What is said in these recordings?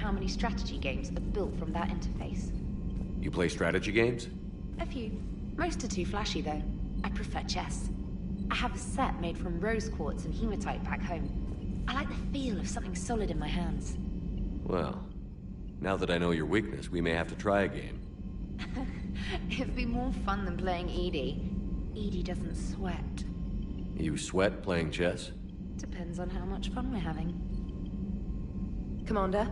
how many strategy games are built from that interface. You play strategy games? A few. Most are too flashy, though. I prefer chess. I have a set made from rose quartz and hematite back home. I like the feel of something solid in my hands. Well, now that I know your weakness, we may have to try a game. It'd be more fun than playing Edie. Edie doesn't sweat. You sweat playing chess? Depends on how much fun we're having. Commander?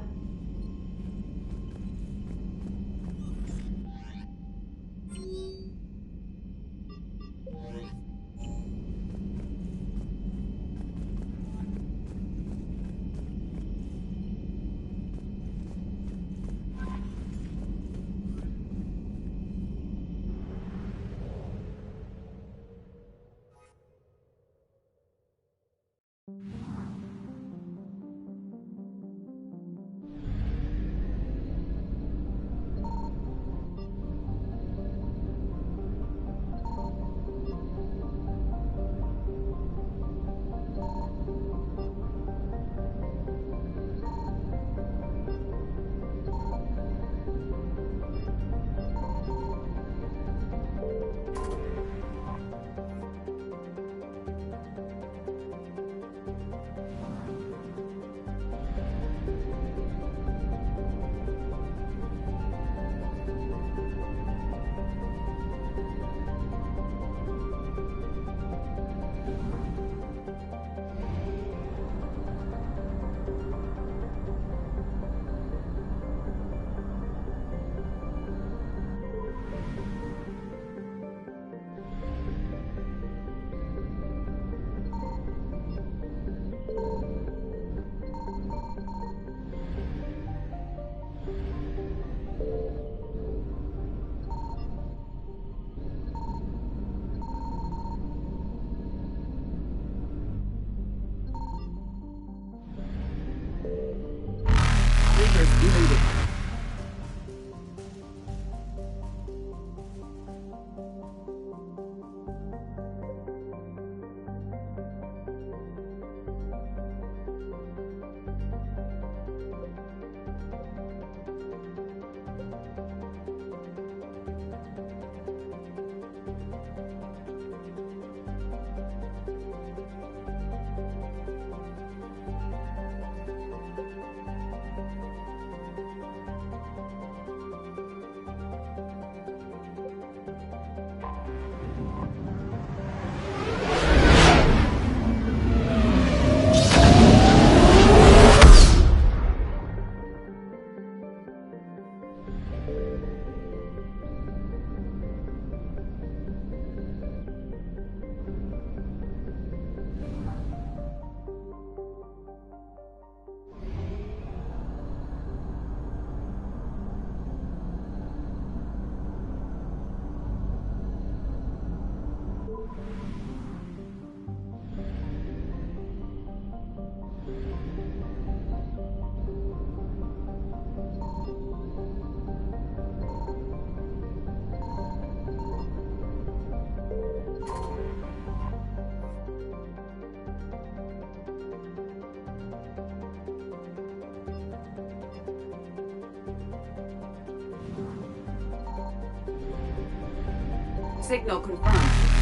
Signal confirmed.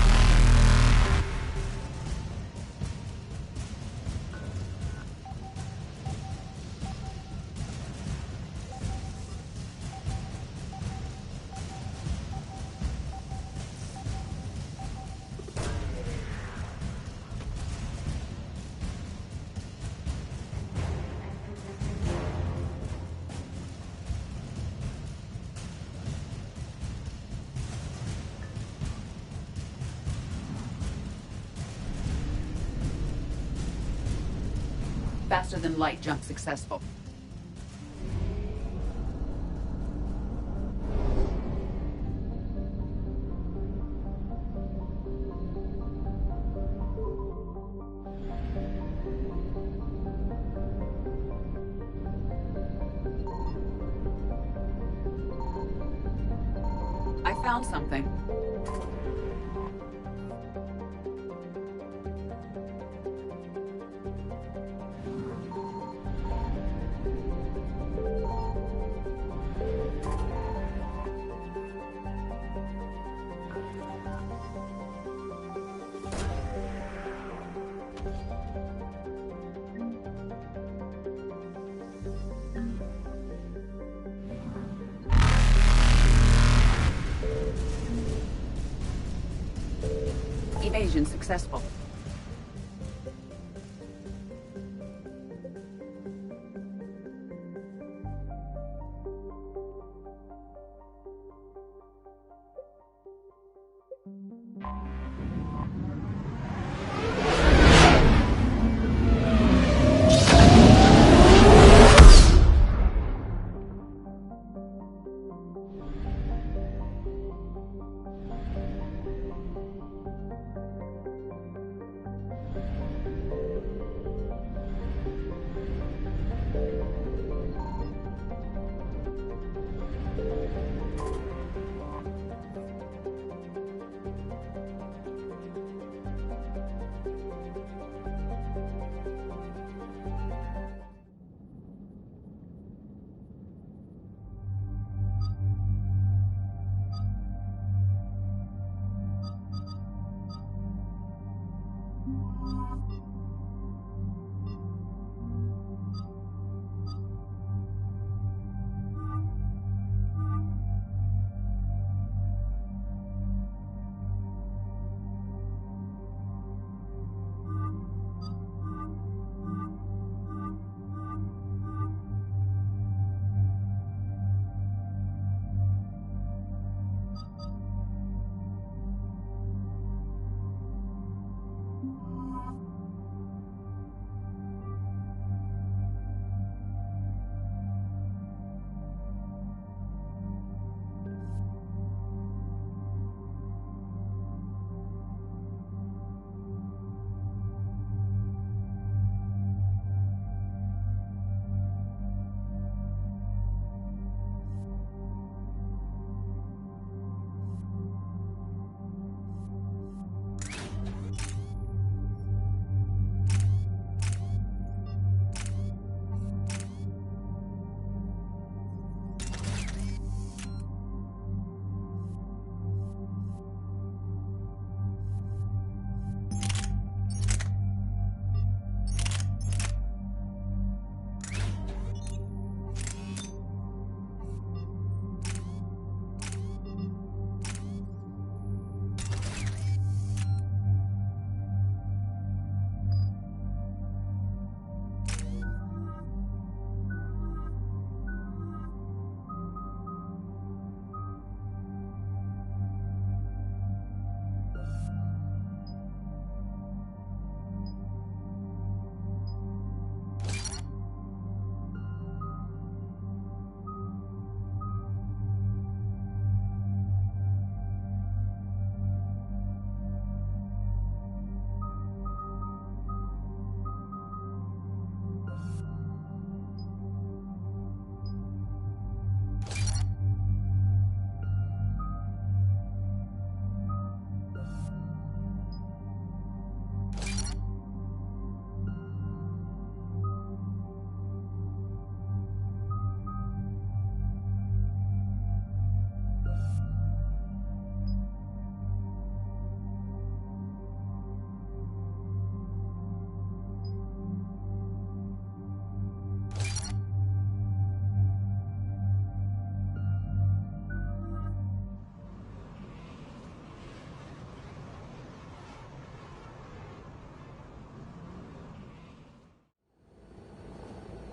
Faster than light jump successful. I found something. evasion successful.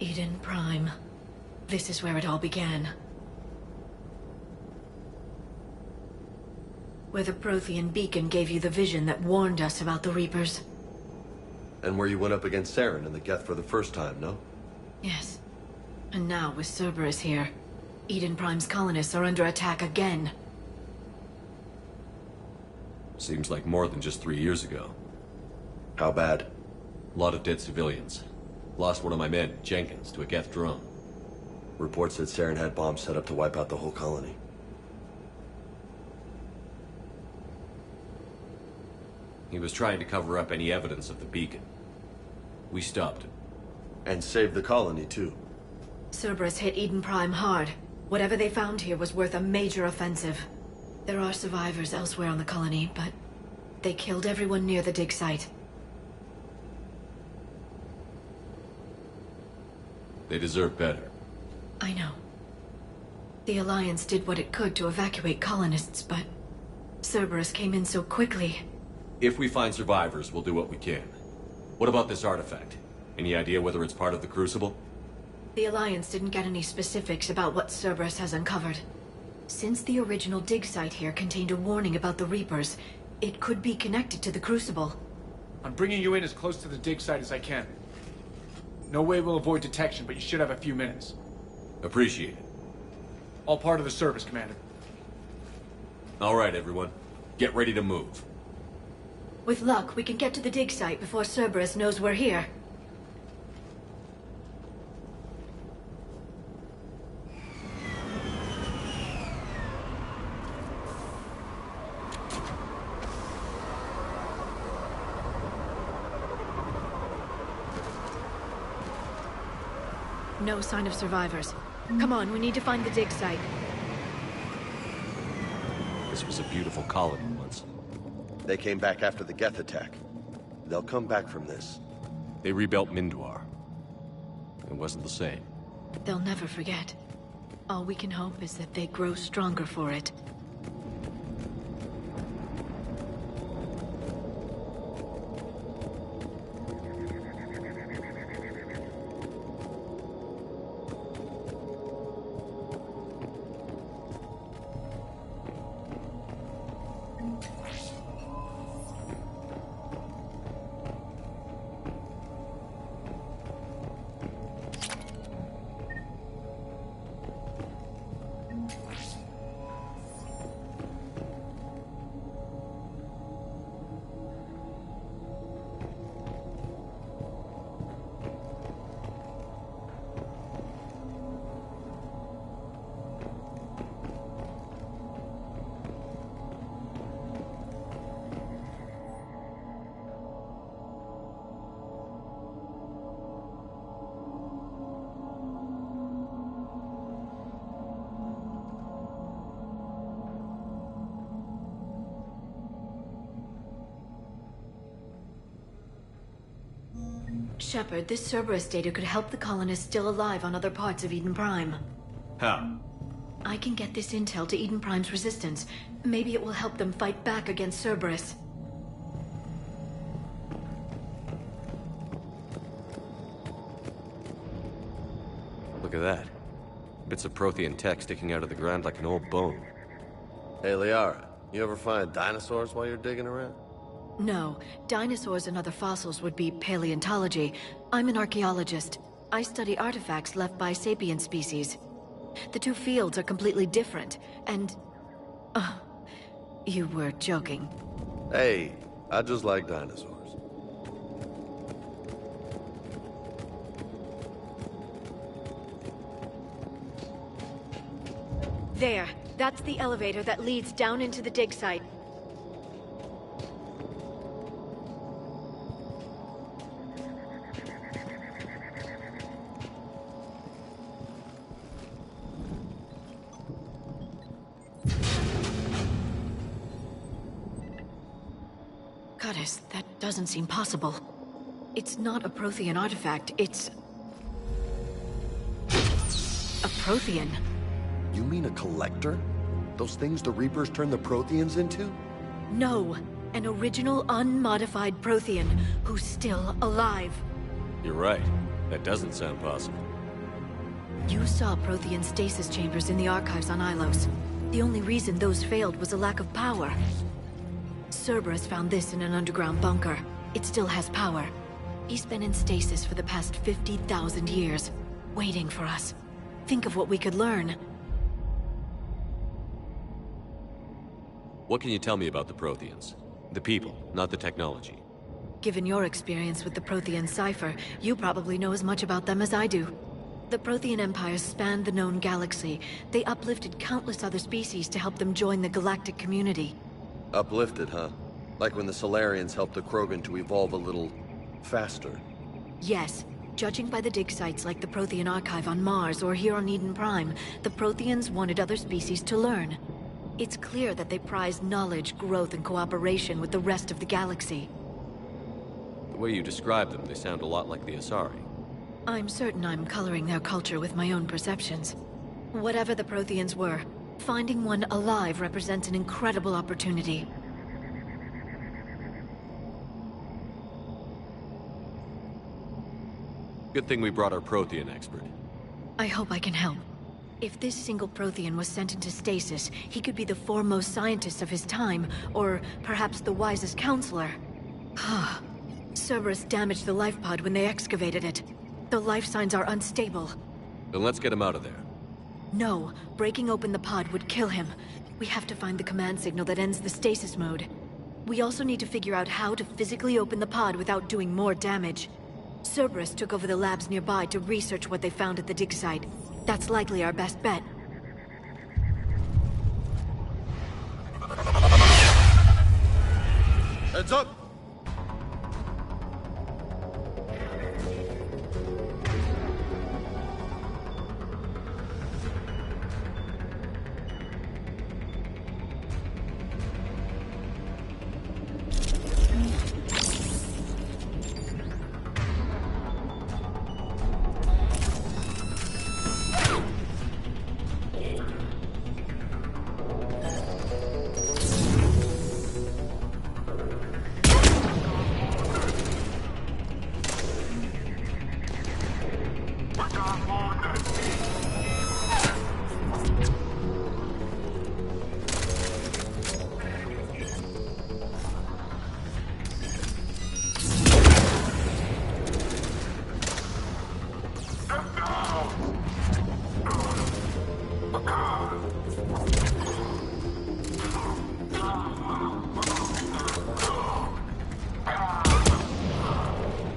Eden Prime. This is where it all began. Where the Prothean beacon gave you the vision that warned us about the Reapers. And where you went up against Saren and the Geth for the first time, no? Yes. And now, with Cerberus here, Eden Prime's colonists are under attack again. Seems like more than just 3 years ago. How bad? A lot of dead civilians. Lost one of my men, Jenkins, to a Geth drone. Reports that Saren had bombs set up to wipe out the whole colony. He was trying to cover up any evidence of the beacon. We stopped him. And saved the colony, too. Cerberus hit Eden Prime hard. Whatever they found here was worth a major offensive. There are survivors elsewhere on the colony, but they killed everyone near the dig site. They deserve better. I know. The Alliance did what it could to evacuate colonists, but Cerberus came in so quickly. If we find survivors, we'll do what we can. What about this artifact? Any idea whether it's part of the Crucible? The Alliance didn't get any specifics about what Cerberus has uncovered. Since the original dig site here contained a warning about the Reapers, it could be connected to the Crucible. I'm bringing you in as close to the dig site as I can. No way we'll avoid detection, but you should have a few minutes. Appreciate it. All part of the service, Commander. All right, everyone. Get ready to move. With luck, we can get to the dig site before Cerberus knows we're here. No sign of survivors. Come on, we need to find the dig site. This was a beautiful colony once. They came back after the Geth attack. They'll come back from this. They rebuilt Mindwar. It wasn't the same. They'll never forget. All we can hope is that they grow stronger for it. Shepard, this Cerberus data could help the colonists still alive on other parts of Eden Prime. How? I can get this intel to Eden Prime's resistance. Maybe it will help them fight back against Cerberus. Look at that. Bits of Prothean tech sticking out of the ground like an old bone. Hey, Liara, you ever find dinosaurs while you're digging around? No, dinosaurs and other fossils would be paleontology. I'm an archaeologist. I study artifacts left by sapient species. The two fields are completely different, and... you were joking. Hey, I just like dinosaurs. There, that's the elevator that leads down into the dig site. Goddess, that doesn't seem possible. It's not a Prothean artifact, it's... a Prothean. You mean a collector? Those things the Reapers turn the Protheans into? No, an original unmodified Prothean who's still alive. You're right. That doesn't sound possible. You saw Prothean stasis chambers in the archives on Ilos. The only reason those failed was a lack of power. Cerberus found this in an underground bunker. It still has power. He's been in stasis for the past 50,000 years, waiting for us. Think of what we could learn. What can you tell me about the Protheans? The people, not the technology. Given your experience with the Prothean cipher, you probably know as much about them as I do. The Prothean Empire spanned the known galaxy. They uplifted countless other species to help them join the galactic community. Uplifted, huh? Like when the Solarians helped the Krogan to evolve a little... faster. Yes. Judging by the dig sites like the Prothean Archive on Mars or here on Eden Prime, the Protheans wanted other species to learn. It's clear that they prize knowledge, growth, and cooperation with the rest of the galaxy. The way you describe them, they sound a lot like the Asari. I'm certain I'm coloring their culture with my own perceptions. Whatever the Protheans were, finding one alive represents an incredible opportunity. Good thing we brought our Prothean expert. I hope I can help. If this single Prothean was sent into stasis, he could be the foremost scientist of his time, or perhaps the wisest counselor. Cerberus damaged the life pod when they excavated it. The life signs are unstable. Then let's get him out of there. No, breaking open the pod would kill him. We have to find the command signal that ends the stasis mode. We also need to figure out how to physically open the pod without doing more damage. Cerberus took over the labs nearby to research what they found at the dig site. That's likely our best bet. Heads up!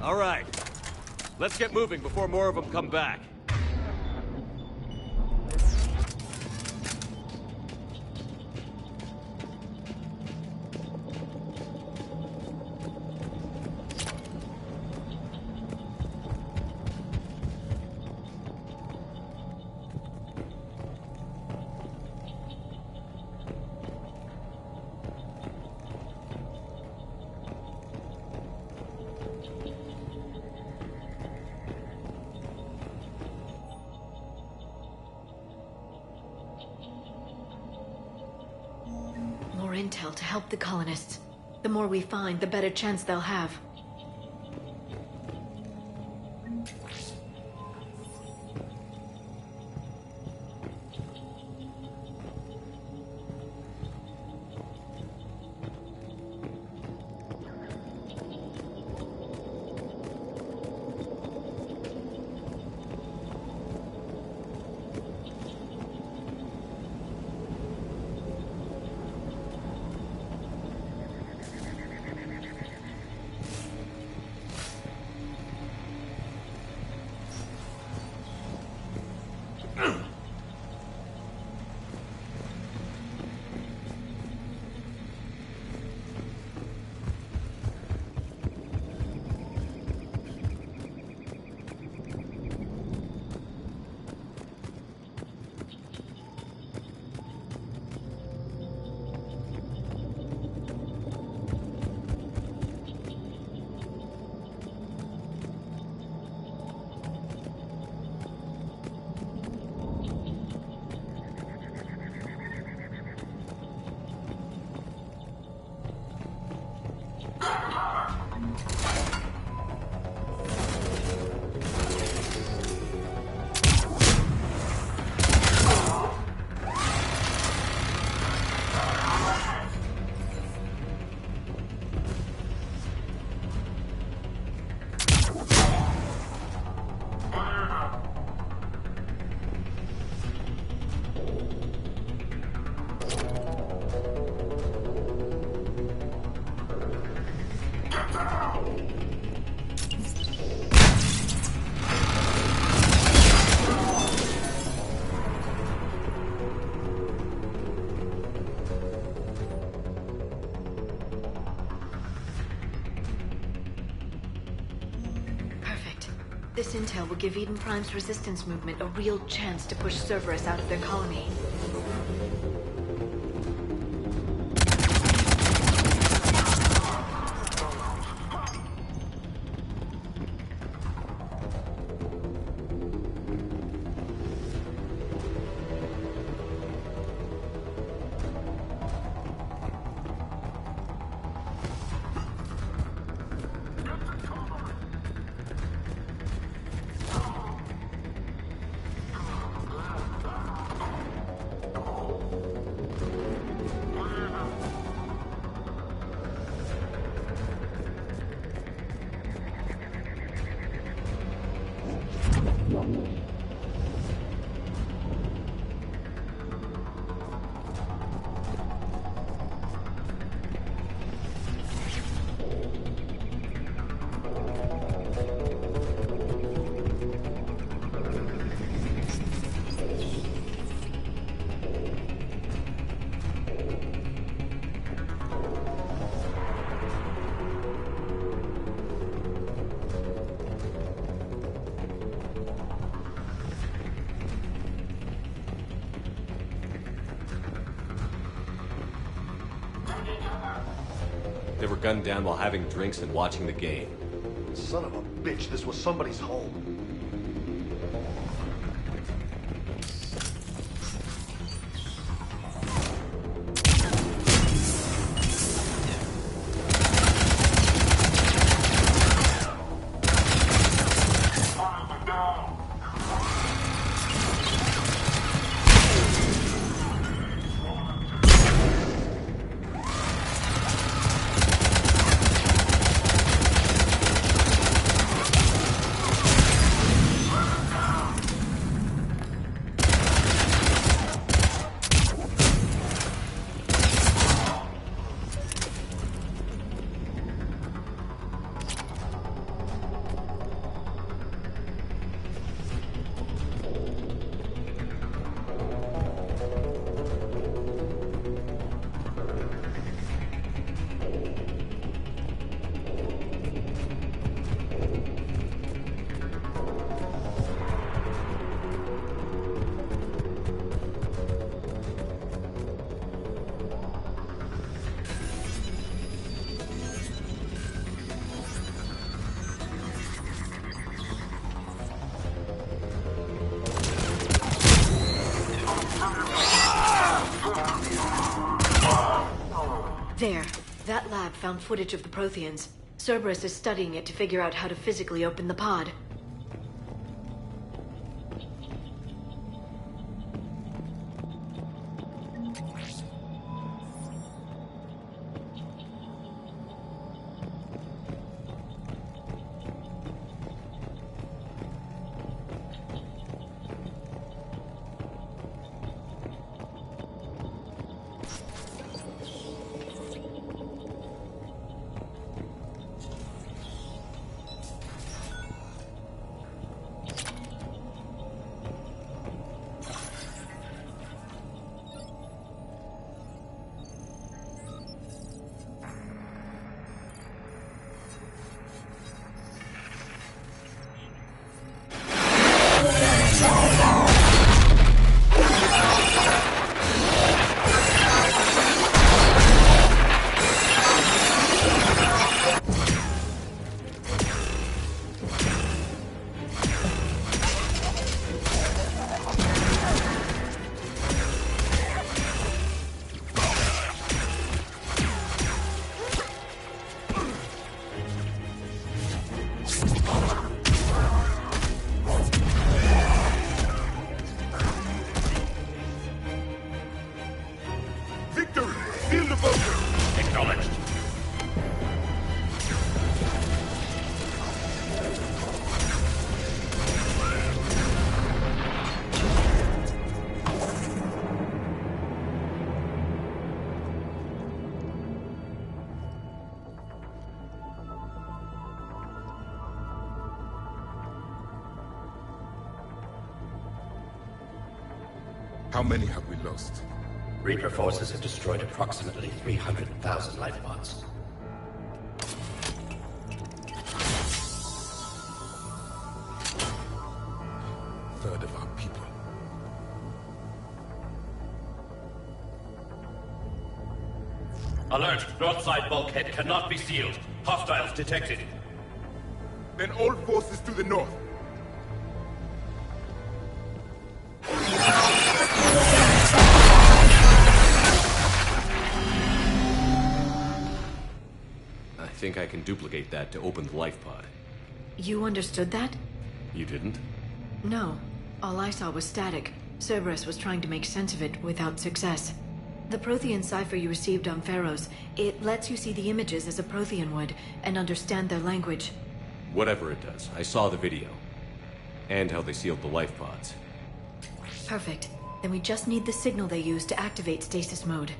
All right. Let's get moving before more of them come back. More intel to help the colonists. The more we find, the better chance they'll have. This intel will give Eden Prime's resistance movement a real chance to push Cerberus out of their colony. were gunned down while having drinks and watching the game. Son of a bitch, this was somebody's home. There. That lab found footage of the Protheans. Cerberus is studying it to figure out how to physically open the pod. How many have we lost? Reaper forces have destroyed approximately 300,000 life pods. Third of our people. Alert! North side bulkhead cannot be sealed. Hostiles detected. Then all forces to the north. I think I can duplicate that to open the life pod. You understood that? You didn't? No. All I saw was static. Cerberus was trying to make sense of it without success. The Prothean cipher you received on Pharaohs, it lets you see the images as a Prothean would, and understand their language. Whatever it does, I saw the video. And how they sealed the life pods. Perfect. Then we just need the signal they used to activate stasis mode.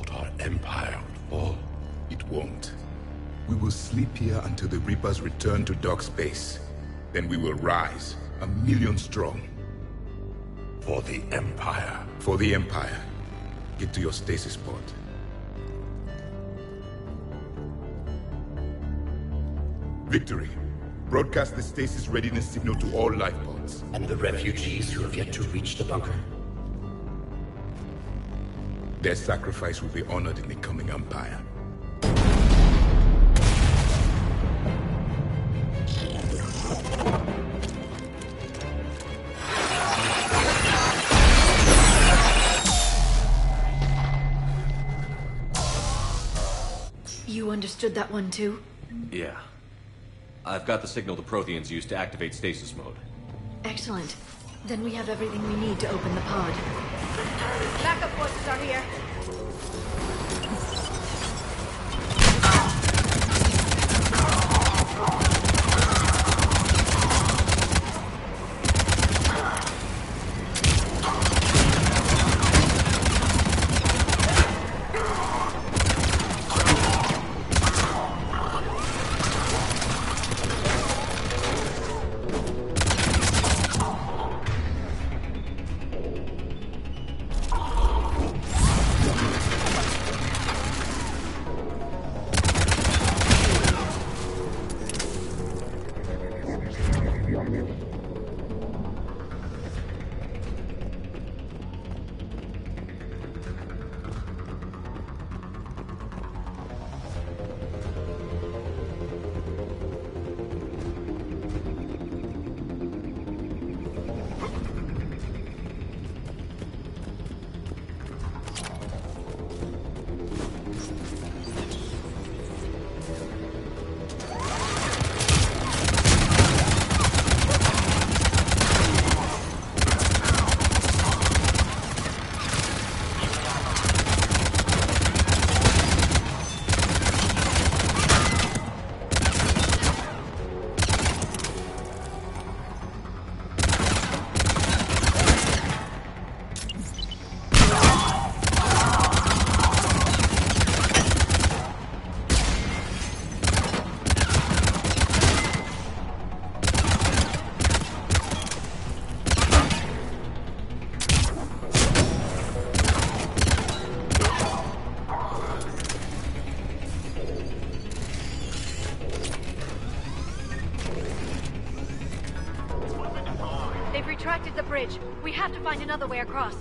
thought our empire would fall. It won't. We will sleep here until the Reapers return to dark space. Then we will rise, 1,000,000 strong. For the Empire. For the Empire. Get to your stasis pod. Victory. Broadcast the stasis readiness signal to all life pods. And the refugees who have yet to reach the bunker. Their sacrifice will be honored in the coming Empire. You understood that one too? Yeah. I've got the signal the Protheans use to activate stasis mode. Excellent. Then we have everything we need to open the pod. Backup forces are here. They've retracted the bridge. We have to find another way across.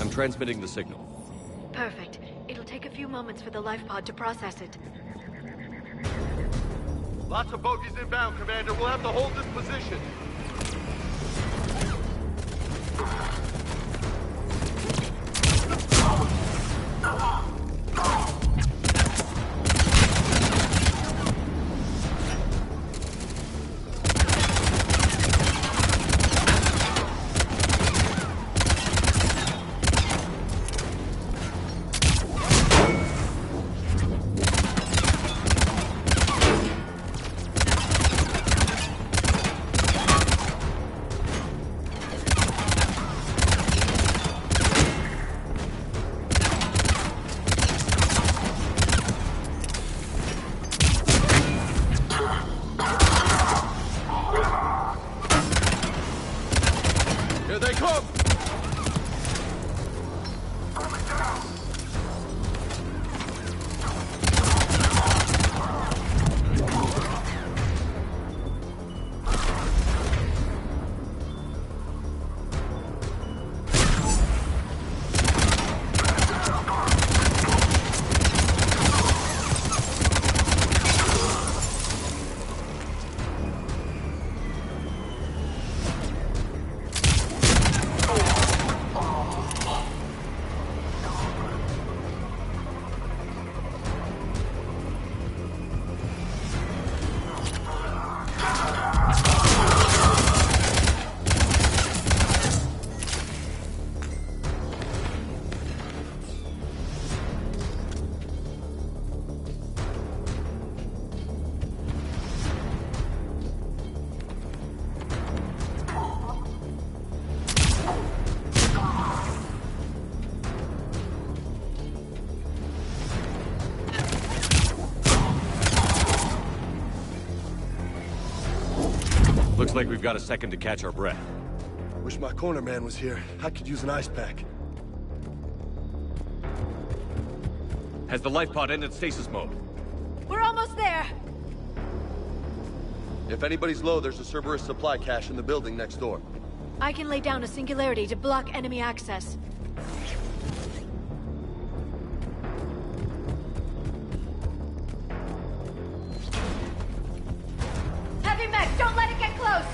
I'm transmitting the signal. Perfect. It'll take a few moments for the life pod to process it. Lots of bogies inbound, Commander. We'll have to hold this position. Looks like we've got a second to catch our breath. Wish my corner man was here. I could use an ice pack. Has the life pod ended stasis mode? We're almost there! If anybody's low, there's a Cerberus supply cache in the building next door. I can lay down a singularity to block enemy access. Heavy mech, don't let it get close!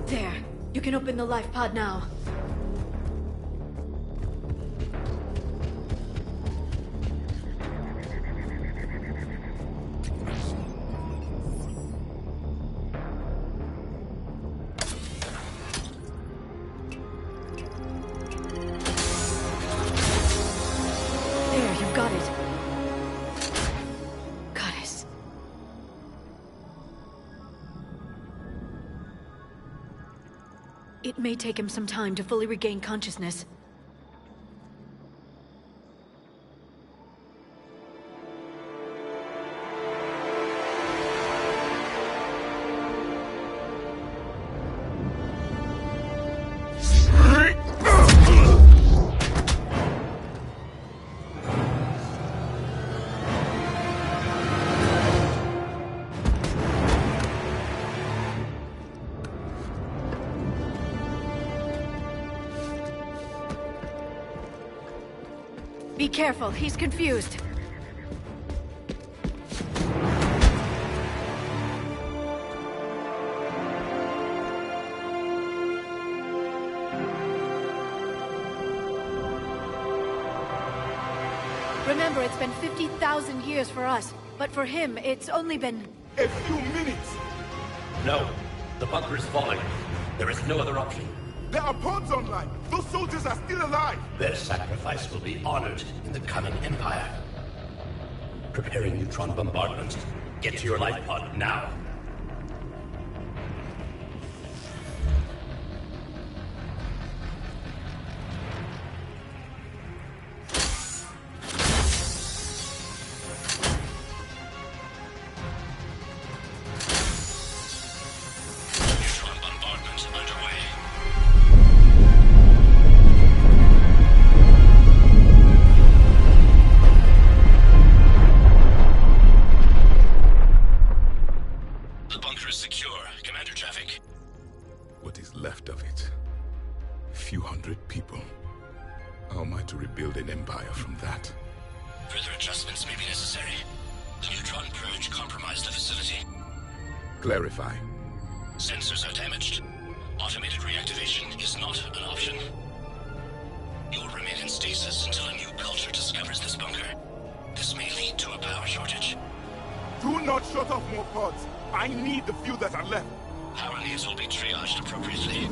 There. You can open the life pod now. There, you've got it. Goddess. It may take him some time to fully regain consciousness. Be careful, he's confused. Remember, it's been 50,000 years for us, but for him, it's only been... A few minutes! No. The bunker is falling. There is no other option. There are pods online! Those soldiers are still alive! Their sacrifice will be honored in the coming Empire. Preparing neutron bombardment. Get to your life pod now. How am I to rebuild an empire from that? Further adjustments may be necessary. The neutron purge compromised the facility. Clarify. Sensors are damaged. Automated reactivation is not an option. You'll remain in stasis until a new culture discovers this bunker. This may lead to a power shortage. Do not shut off more pods. I need the few that are left. Power needs will be triaged appropriately.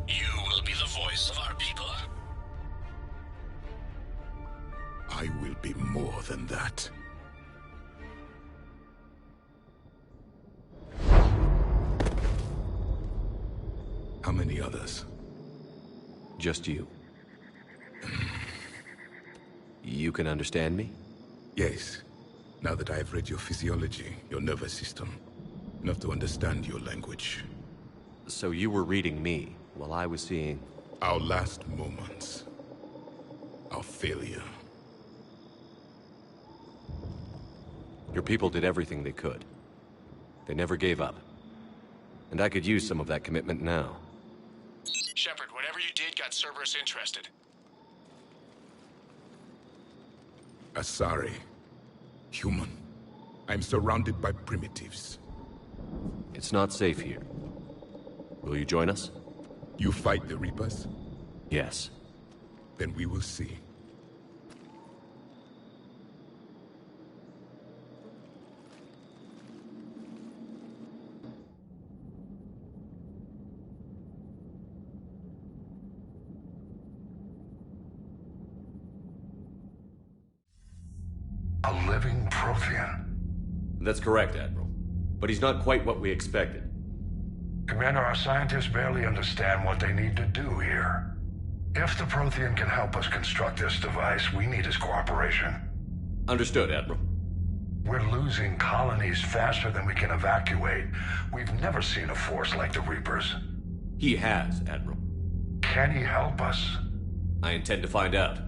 You will be the voice of our people. I will be more than that. How many others? Just you. You can understand me? Yes. Now that I have read your physiology, your nervous system, enough to understand your language. So you were reading me, while I was seeing... Our last moments. Our failure. Your people did everything they could. They never gave up. And I could use some of that commitment now. Shepard, whatever you did got Cerberus interested. Asari. Human. I'm surrounded by primitives. It's not safe here. Will you join us? You fight the Reapers? Yes. Then we will see. A living Prothean. That's correct, Admiral. But he's not quite what we expected. Commander, our scientists barely understand what they need to do here. If the Prothean can help us construct this device, we need his cooperation. Understood, Admiral. We're losing colonies faster than we can evacuate. We've never seen a force like the Reapers. He has, Admiral. Can he help us? I intend to find out.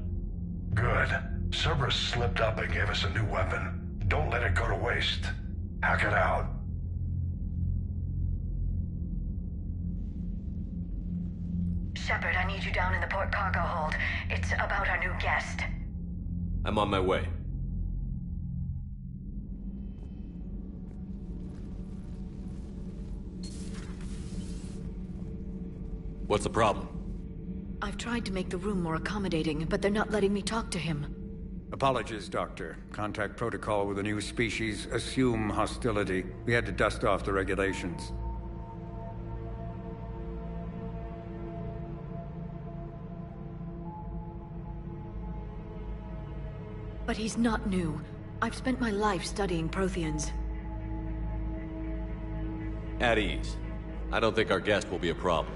Good. Cerberus slipped up and gave us a new weapon. Don't let it go to waste. Hack it out. Shepard, I need you down in the port cargo hold. It's about our new guest. I'm on my way. What's the problem? I've tried to make the room more accommodating, but they're not letting me talk to him. Apologies, Doctor. Contact protocol with a new species. Assume hostility. We had to dust off the regulations. But he's not new. I've spent my life studying Protheans. At ease. I don't think our guest will be a problem.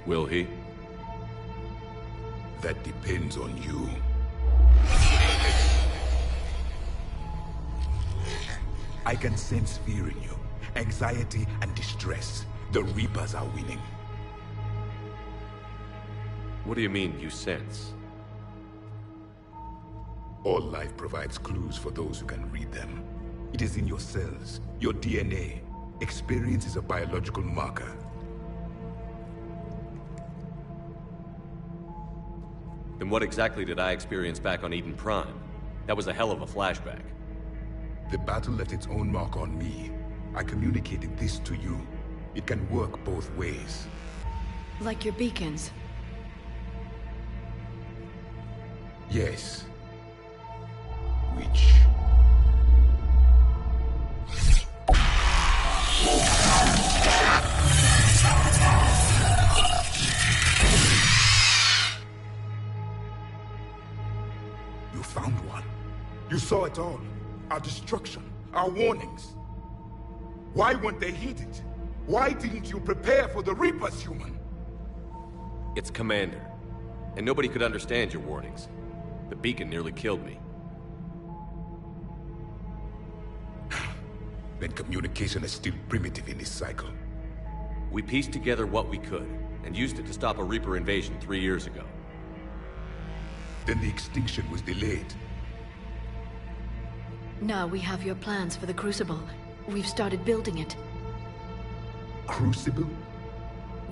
Will he? That depends on you. I can sense fear in you. Anxiety and distress. The Reapers are winning. What do you mean, you sense? All life provides clues for those who can read them. It is in your cells, your DNA. Experience is a biological marker. Then what exactly did I experience back on Eden Prime? That was a hell of a flashback. The battle left its own mark on me. I communicated this to you. It can work both ways. Like your beacons. Yes. Which... You found one. You saw it all. Our destruction, our warnings. Why weren't they heeded? Why didn't you prepare for the Reapers, human? It's Commander. And nobody could understand your warnings. The beacon nearly killed me. Then communication is still primitive in this cycle. We pieced together what we could, and used it to stop a Reaper invasion 3 years ago. Then the extinction was delayed. Now we have your plans for the Crucible. We've started building it. Crucible?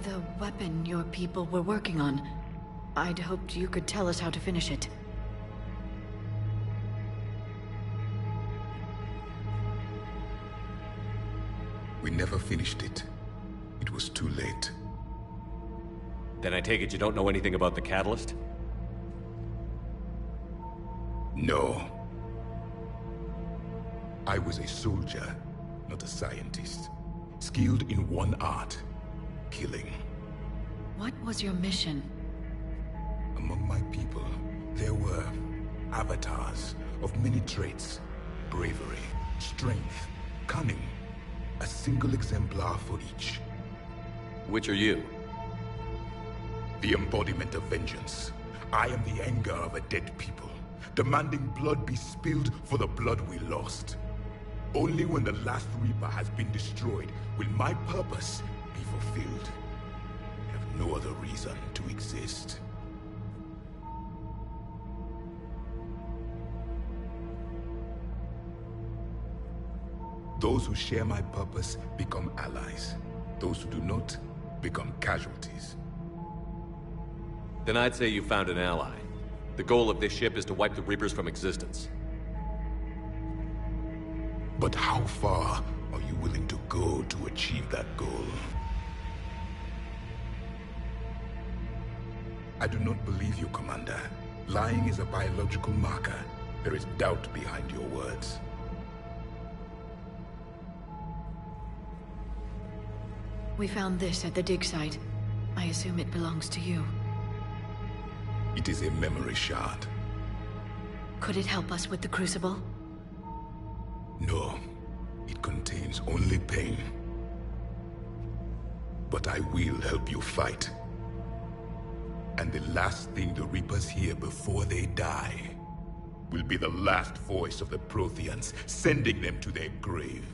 The weapon your people were working on. I'd hoped you could tell us how to finish it. We never finished it. It was too late. Then I take it you don't know anything about the catalyst? No. I was a soldier, not a scientist. Skilled in one art: killing. What was your mission? Among my people, there were avatars of many traits. Bravery, strength, cunning. A single exemplar for each. Which are you? The embodiment of vengeance. I am the anger of a dead people, demanding blood be spilled for the blood we lost. Only when the last Reaper has been destroyed will my purpose be fulfilled. I have no other reason to exist. Those who share my purpose become allies. Those who do not become casualties. Then I'd say you found an ally. The goal of this ship is to wipe the Reapers from existence. But how far are you willing to go to achieve that goal? I do not believe you, Commander. Lying is a biological marker. There is doubt behind your words. We found this at the dig site. I assume it belongs to you. It is a memory shard. Could it help us with the Crucible? No. It contains only pain. But I will help you fight. And the last thing the Reapers hear before they die will be the last voice of the Protheans, sending them to their grave.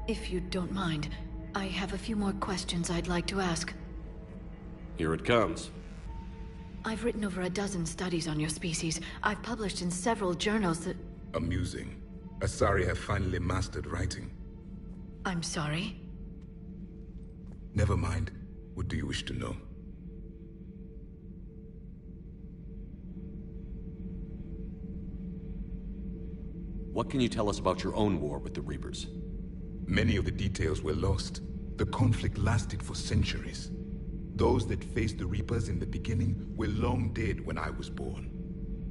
If you don't mind, I have a few more questions I'd like to ask. Here it comes. I've written over a dozen studies on your species. I've published in several journals that... Amusing. Asari have finally mastered writing. I'm sorry? Never mind. What do you wish to know? What can you tell us about your own war with the Reapers? Many of the details were lost. The conflict lasted for centuries. Those that faced the Reapers in the beginning were long dead when I was born.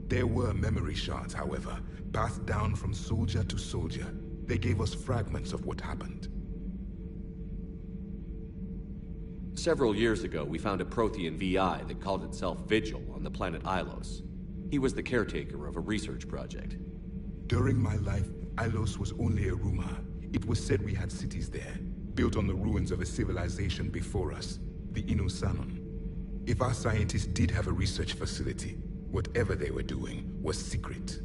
There were memory shards, however, passed down from soldier to soldier. They gave us fragments of what happened. Several years ago, we found a Prothean VI that called itself Vigil on the planet Ilos. He was the caretaker of a research project. During my life, Ilos was only a rumor. It was said we had cities there, built on the ruins of a civilization before us, the Inusanon. If our scientists did have a research facility, whatever they were doing was secret.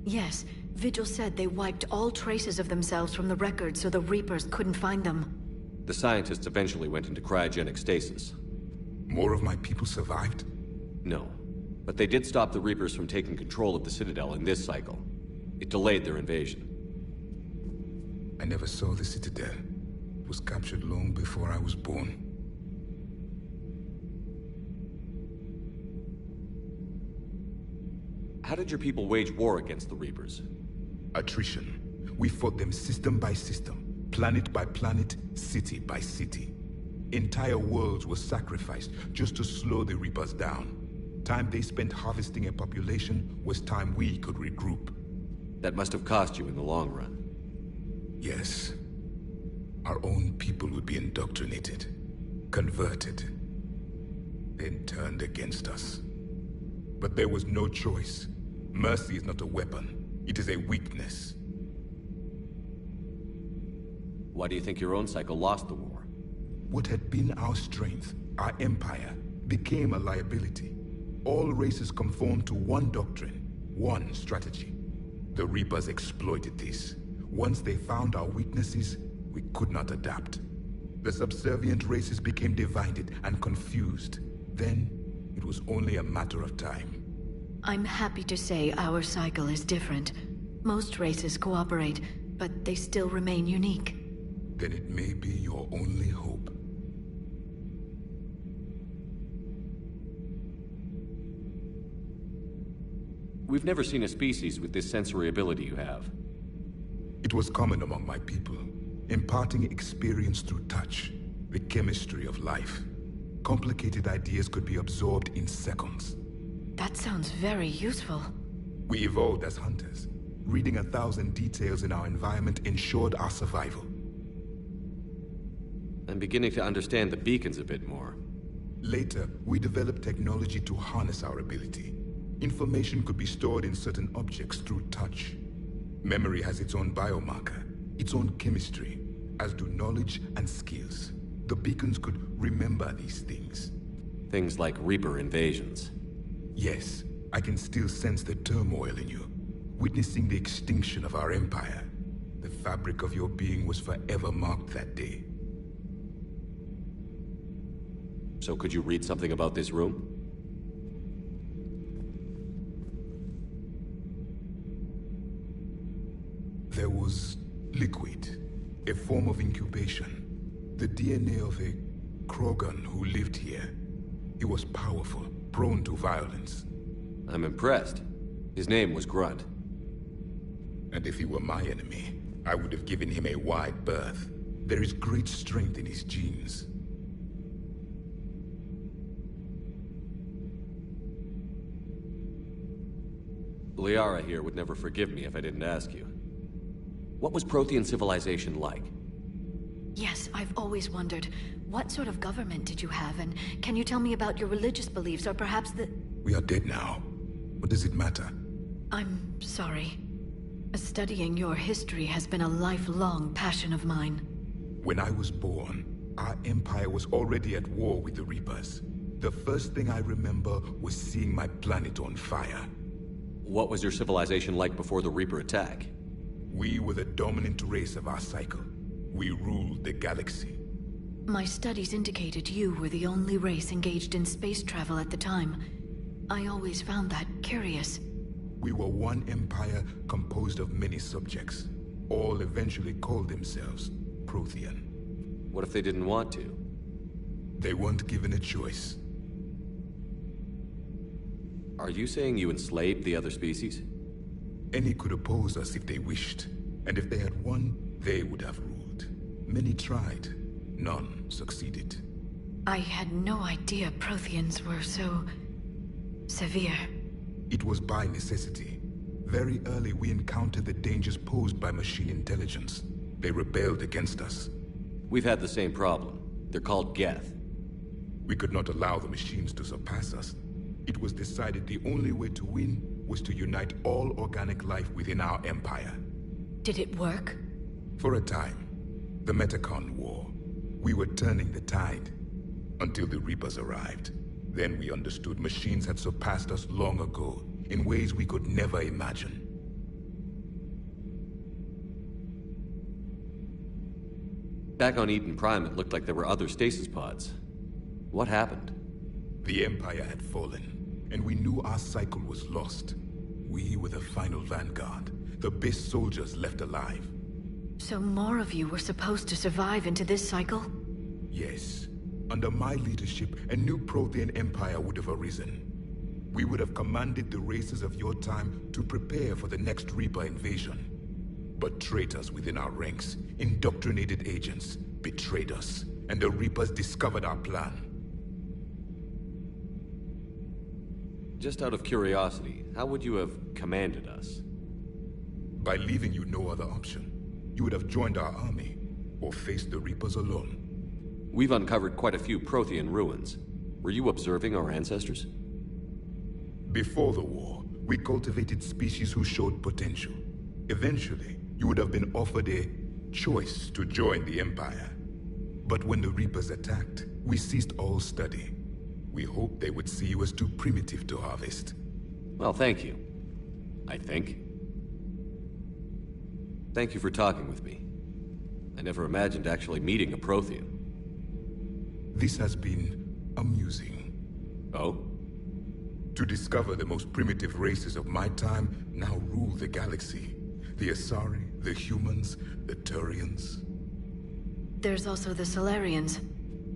Yes, Vigil said they wiped all traces of themselves from the records so the Reapers couldn't find them. The scientists eventually went into cryogenic stasis. More of my people survived? No, but they did stop the Reapers from taking control of the Citadel in this cycle. It delayed their invasion. I never saw the Citadel. It was captured long before I was born. How did your people wage war against the Reapers? Attrition. We fought them system by system, planet by planet, city by city. Entire worlds were sacrificed just to slow the Reapers down. Time they spent harvesting a population was time we could regroup. That must have cost you in the long run. Yes. Our own people would be indoctrinated, converted, then turned against us. But there was no choice. Mercy is not a weapon. It is a weakness. Why do you think your own cycle lost the war? What had been our strength, our empire, became a liability. All races conformed to one doctrine, one strategy. The Reapers exploited this. Once they found our weaknesses, we could not adapt. The subservient races became divided and confused. Then, it was only a matter of time. I'm happy to say our cycle is different. Most races cooperate. but they still remain unique. Then it may be your only hope. We've never seen a species with this sensory ability you have. It was common among my people, imparting experience through touch, the chemistry of life. Complicated ideas could be absorbed in seconds. That sounds very useful. We evolved as hunters. Reading 1,000 details in our environment ensured our survival. I'm beginning to understand the beacons a bit more. Later, we developed technology to harness our ability. Information could be stored in certain objects through touch. Memory has its own biomarker, its own chemistry, as do knowledge and skills. The beacons could remember these things. Things like Reaper invasions. Yes, I can still sense the turmoil in you, witnessing the extinction of our empire. The fabric of your being was forever marked that day. So could you read something about this room? There was liquid, a form of incubation. The DNA of a Krogan who lived here. He was powerful, prone to violence. I'm impressed. His name was Grunt. And if he were my enemy, I would have given him a wide berth. There is great strength in his genes. Liara here would never forgive me if I didn't ask you. What was Prothean civilization like? Yes, I've always wondered, what sort of government did you have, and can you tell me about your religious beliefs, or perhaps the... We are dead now. What does it matter? I'm sorry. Studying your history has been a lifelong passion of mine. When I was born, our empire was already at war with the Reapers. The first thing I remember was seeing my planet on fire. What was your civilization like before the Reaper attack? We were the dominant race of our cycle. We ruled the galaxy. My studies indicated you were the only race engaged in space travel at the time. I always found that curious. We were one empire composed of many subjects. All eventually called themselves Prothean. What if they didn't want to? They weren't given a choice. Are you saying you enslaved the other species? Any could oppose us if they wished. And if they had won, they would have ruled. Many tried. None succeeded. I had no idea Protheans were so... severe. It was by necessity. Very early we encountered the dangers posed by machine intelligence. They rebelled against us. We've had the same problem. They're called Geth. We could not allow the machines to surpass us. It was decided the only way to win was to unite all organic life within our empire. Did it work? For a time. The Metacon War. We were turning the tide. Until the Reapers arrived. Then we understood machines had surpassed us long ago, in ways we could never imagine. Back on Eden Prime, it looked like there were other stasis pods. What happened? The Empire had fallen, and we knew our cycle was lost. We were the final vanguard, the best soldiers left alive. So more of you were supposed to survive into this cycle? Yes. Under my leadership, a new Prothean empire would have arisen. We would have commanded the races of your time to prepare for the next Reaper invasion. But traitors within our ranks, indoctrinated agents, betrayed us, and the Reapers discovered our plan. Just out of curiosity, how would you have commanded us? By leaving you no other option. You would have joined our army, or faced the Reapers alone. We've uncovered quite a few Prothean ruins. Were you observing our ancestors? Before the war, we cultivated species who showed potential. Eventually, you would have been offered a choice to join the Empire. But when the Reapers attacked, we ceased all study. We hoped they would see you as too primitive to harvest. Well, thank you. I think. Thank you for talking with me. I never imagined actually meeting a Prothean. This has been amusing. Oh? To discover the most primitive races of my time now rule the galaxy. The Asari, the humans, the Turians. There's also the Solarians.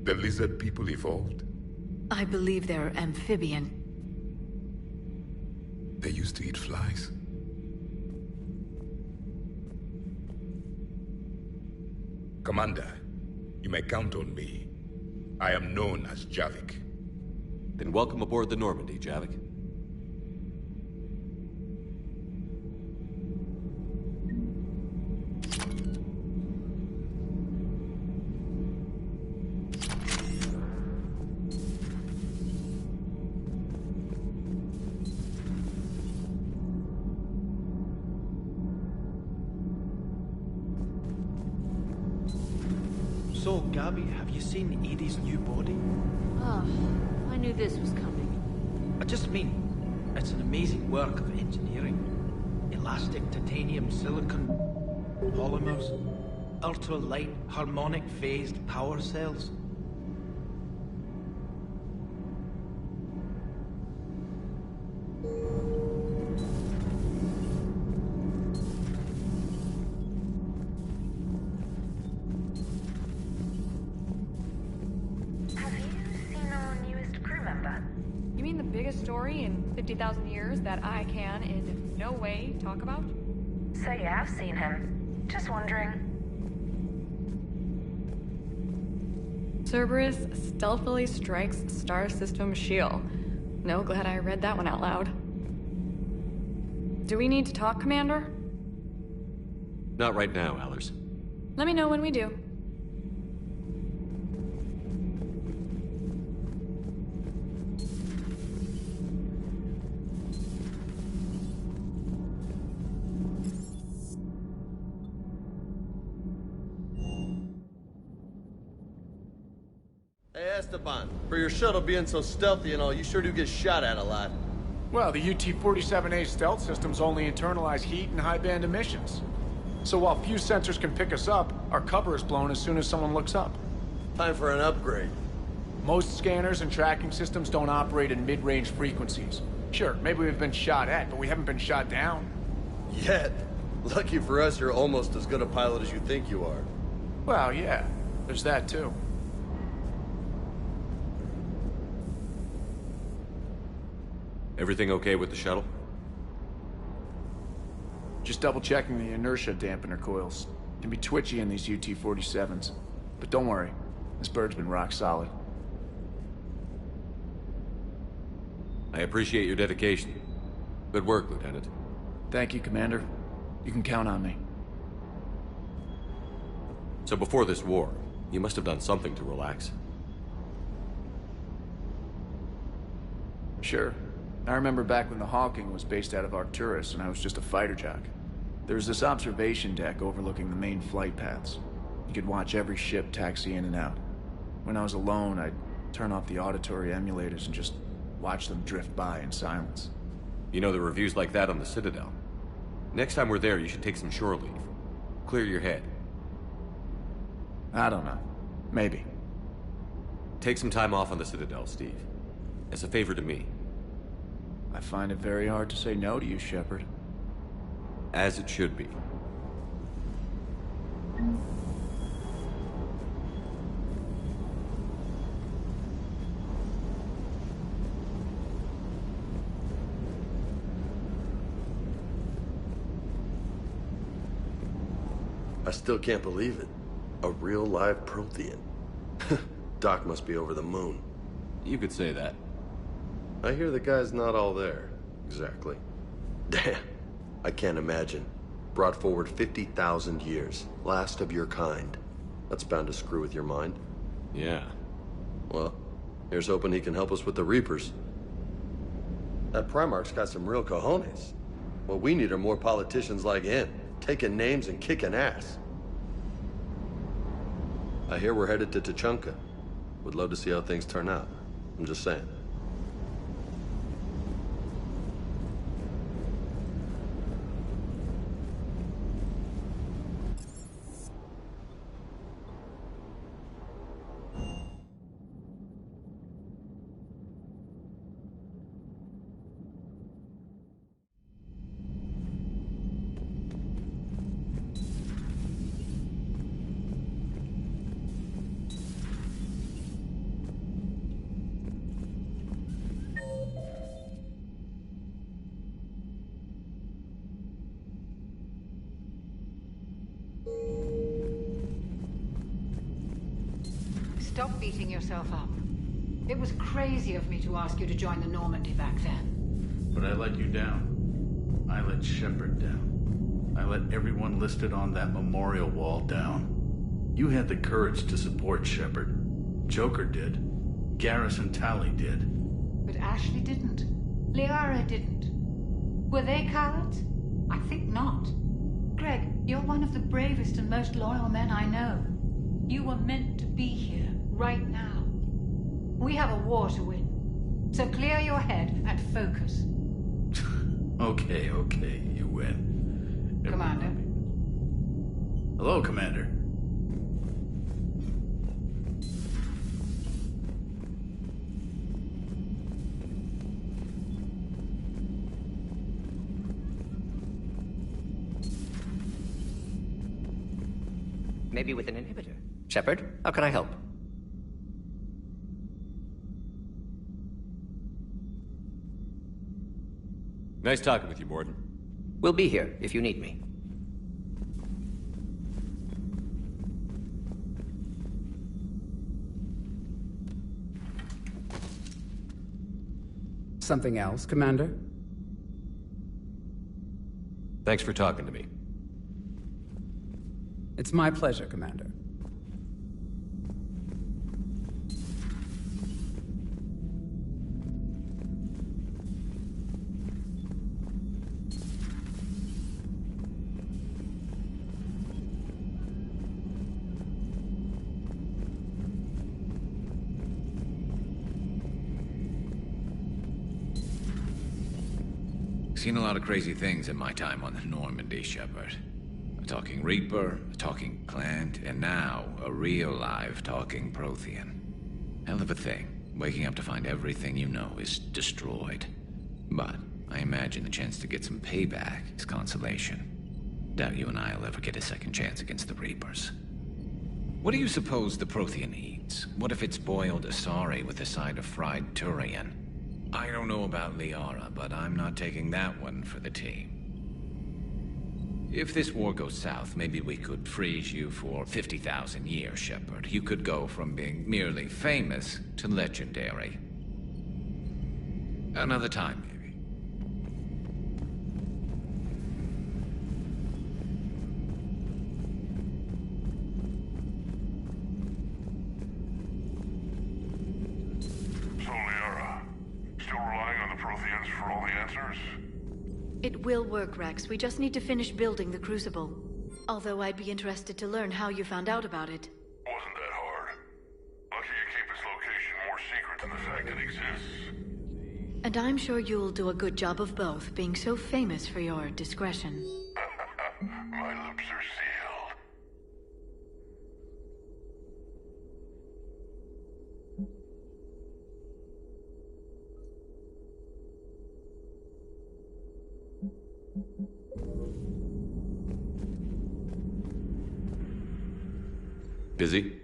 The lizard people evolved. I believe they're amphibian. They used to eat flies. Commander, you may count on me. I am known as Javik. Then welcome aboard the Normandy, Javik. So, Gabby, have you seen Edie's new body? Oh, I knew this was coming. I just mean, it's an amazing work of engineering. Elastic titanium silicon polymers, ultra-light harmonic phased power cells. Story in 50,000 years that I can in no way talk about? So you have seen him. Just wondering. Cerberus stealthily strikes Star System shield. No, glad I read that one out loud. Do we need to talk, Commander? Not right now, Allers. Let me know when we do. Esteban, for your shuttle being so stealthy and all, you sure do get shot at a lot. Well, the UT-47A stealth systems only internalize heat and high-band emissions. So while few sensors can pick us up, our cover is blown as soon as someone looks up. Time for an upgrade. Most scanners and tracking systems don't operate in mid-range frequencies. Sure, maybe we've been shot at, but we haven't been shot down. Yet. Lucky for us, you're almost as good a pilot as you think you are. Well, yeah. There's that, too. Everything okay with the shuttle? Just double-checking the inertia dampener coils. Can be twitchy in these UT-47s. But don't worry, this bird's been rock solid. I appreciate your dedication. Good work, Lieutenant. Thank you, Commander. You can count on me. So before this war, you must have done something to relax. Sure. I remember back when the Hawking was based out of Arcturus and I was just a fighter jock. There was this observation deck overlooking the main flight paths. You could watch every ship taxi in and out. When I was alone, I'd turn off the auditory emulators and just watch them drift by in silence. You know, the reviews like that on the Citadel. Next time we're there, you should take some shore leave. Clear your head. I don't know. Maybe. Take some time off on the Citadel, Steve. As a favor to me. I find it very hard to say no to you, Shepard. As it should be. I still can't believe it. A real live Prothean. Doc must be over the moon. You could say that. I hear the guy's not all there. Exactly. Damn. I can't imagine. Brought forward 50,000 years. Last of your kind. That's bound to screw with your mind. Yeah. Well, here's hoping he can help us with the Reapers. That Primarch's got some real cojones. What we need are more politicians like him. Taking names and kicking ass. I hear we're headed to Tuchanka. Would love to see how things turn out. I'm just saying. stop beating yourself up. It was crazy of me to ask you to join the Normandy back then. But I let you down. I let Shepard down. I let everyone listed on that memorial wall down. You had the courage to support Shepard. Joker did. Garrison Tally did. But Ashley didn't. Liara didn't. Were they cowards? I think not. Greg, you're one of the bravest and most loyal men I know. You were meant to be here, right now. We have a war to win. So clear your head and focus. Okay, you win. Commander. Hello, Commander. Maybe with an inhibitor. Shepard, how can I help? Nice talking with you, Morden. We'll be here if you need me. Something else, Commander? Thanks for talking to me. It's my pleasure, Commander. Seen a lot of crazy things in my time on the Normandy, Shepard. A talking Reaper, a talking Plant, and now a real live talking Prothean. Hell of a thing, waking up to find everything you know is destroyed. But I imagine the chance to get some payback is consolation. Doubt you and I'll ever get a second chance against the Reapers. What do you suppose the Prothean eats? What if it's boiled Asari with a side of fried Turian? I don't know about Liara, but I'm not taking that one for the team. If this war goes south, maybe we could freeze you for 50,000 years, Shepard. You could go from being merely famous to legendary. Another time, maybe. So, Liara, still relying on the Protheans for all the answers? It will work, Rex. We just need to finish building the Crucible. Although I'd be interested to learn how you found out about it. Wasn't that hard. Lucky you keep its location more secret than the fact it exists. And I'm sure you'll do a good job of both, being so famous for your discretion. My lips are sealed. Busy?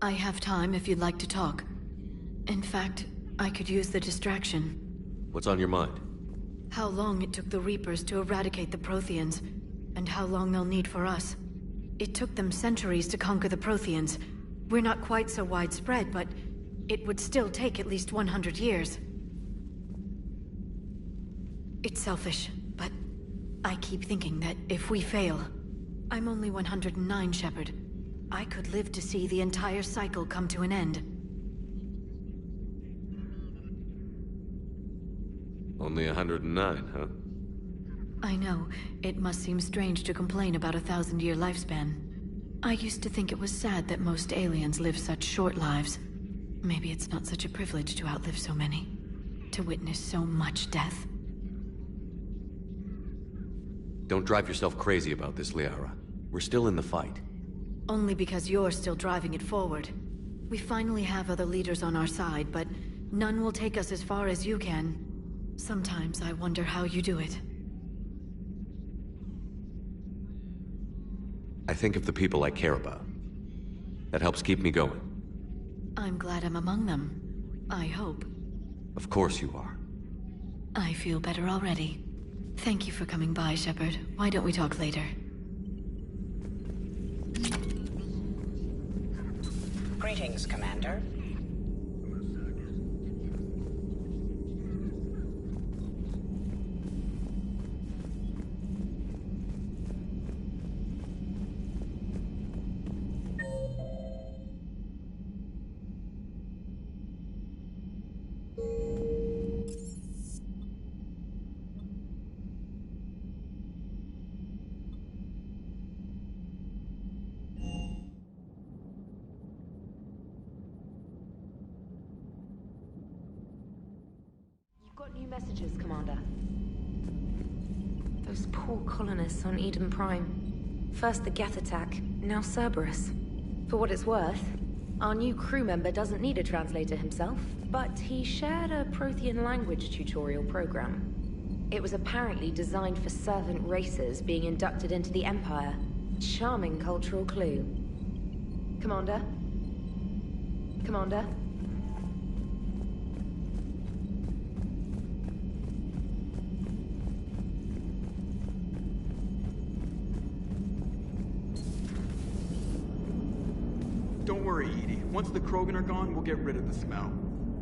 I have time if you'd like to talk. In fact, I could use the distraction. What's on your mind? How long it took the Reapers to eradicate the Protheans, and how long they'll need for us. It took them centuries to conquer the Protheans. We're not quite so widespread, but it would still take at least 100 years. It's selfish, but I keep thinking that if we fail... I'm only 109, Shepard. I could live to see the entire cycle come to an end. Only 109, huh? I know. It must seem strange to complain about a 1,000-year lifespan. I used to think it was sad that most aliens live such short lives. Maybe it's not such a privilege to outlive so many. To witness so much death. Don't drive yourself crazy about this, Liara. We're still in the fight. Only because you're still driving it forward. We finally have other leaders on our side, but none will take us as far as you can. Sometimes I wonder how you do it. I think of the people I care about. That helps keep me going. I'm glad I'm among them. I hope. Of course you are. I feel better already. Thank you for coming by, Shepard. Why don't we talk later? Greetings, Commander. Got new messages, Commander. Those poor colonists on Eden Prime. First the Geth attack, now Cerberus. For what it's worth, our new crew member doesn't need a translator himself, but he shared a Prothean language tutorial program. It was apparently designed for servant races being inducted into the Empire. Charming cultural clue. Commander? Commander? Don't worry, Edie. Once the Krogan are gone, we'll get rid of the smell.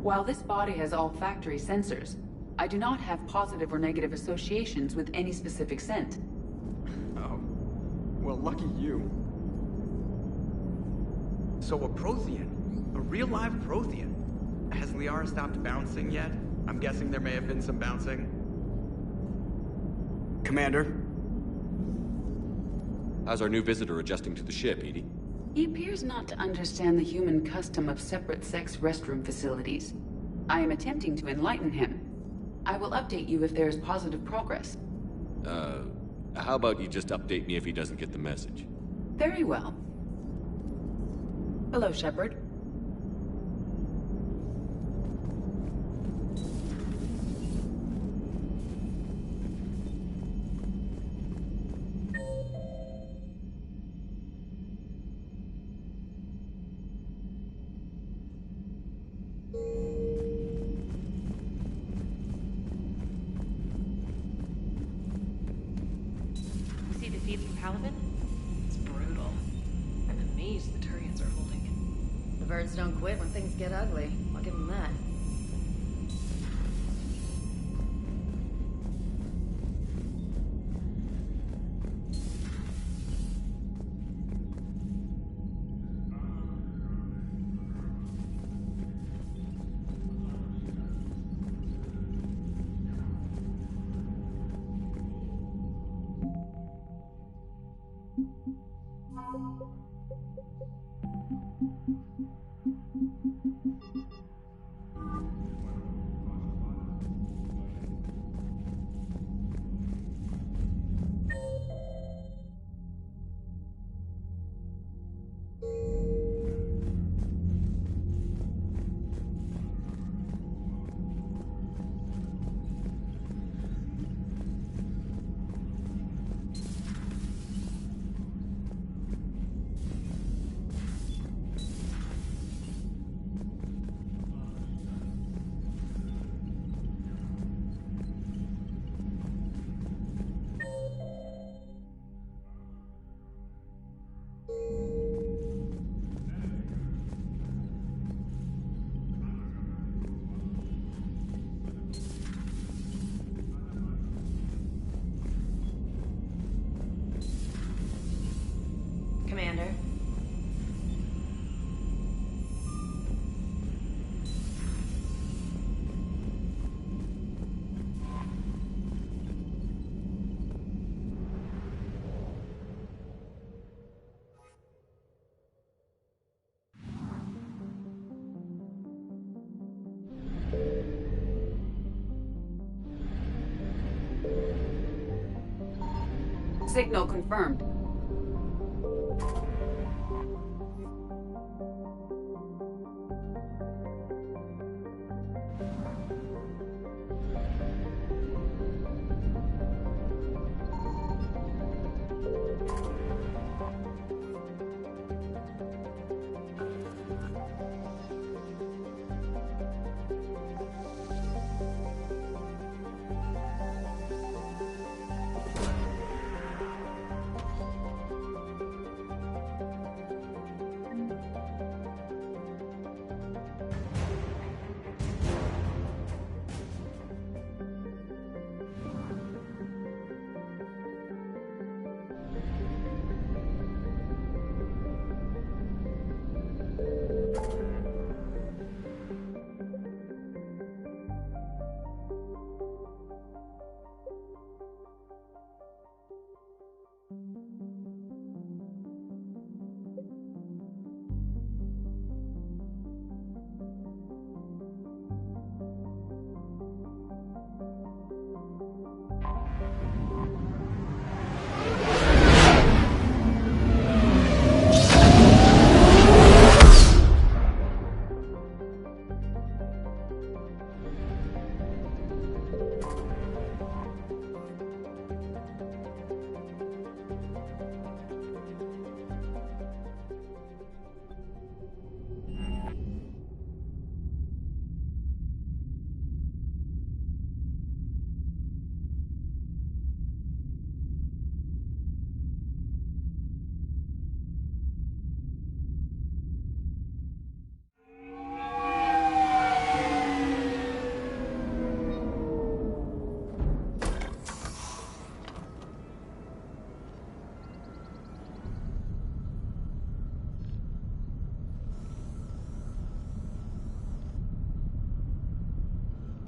While this body has olfactory sensors, I do not have positive or negative associations with any specific scent. Oh. Well, lucky you. So a Prothean. A real live Prothean. Has Liara stopped bouncing yet? I'm guessing there may have been some bouncing. Commander? How's our new visitor adjusting to the ship, Edie? He appears not to understand the human custom of separate-sex restroom facilities. I am attempting to enlighten him. I will update you if there is positive progress. How about you just update me if he doesn't get the message? Very well. Hello, Shepard. Birds don't quit when things get ugly. I'll give them that. Commander. Signal confirmed.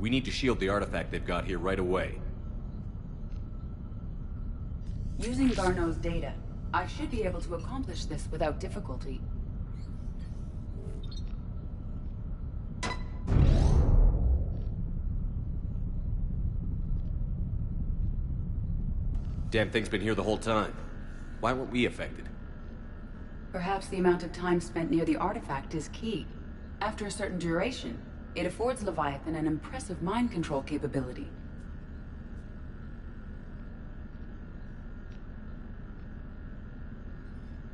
We need to shield the artifact they've got here right away. Using Garneau's data, I should be able to accomplish this without difficulty. Damn thing's been here the whole time. Why weren't we affected? Perhaps the amount of time spent near the artifact is key. After a certain duration, it affords Leviathan an impressive mind control capability.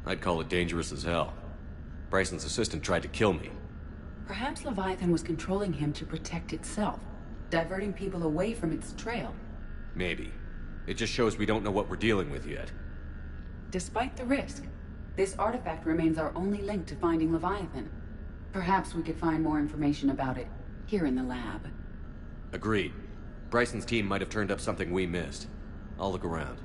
I'd call it dangerous as hell. Bryson's assistant tried to kill me. Perhaps Leviathan was controlling him to protect itself, diverting people away from its trail. Maybe. It just shows we don't know what we're dealing with yet. Despite the risk, this artifact remains our only link to finding Leviathan. Perhaps we could find more information about it here in the lab. Agreed. Bryson's team might have turned up something we missed. I'll look around.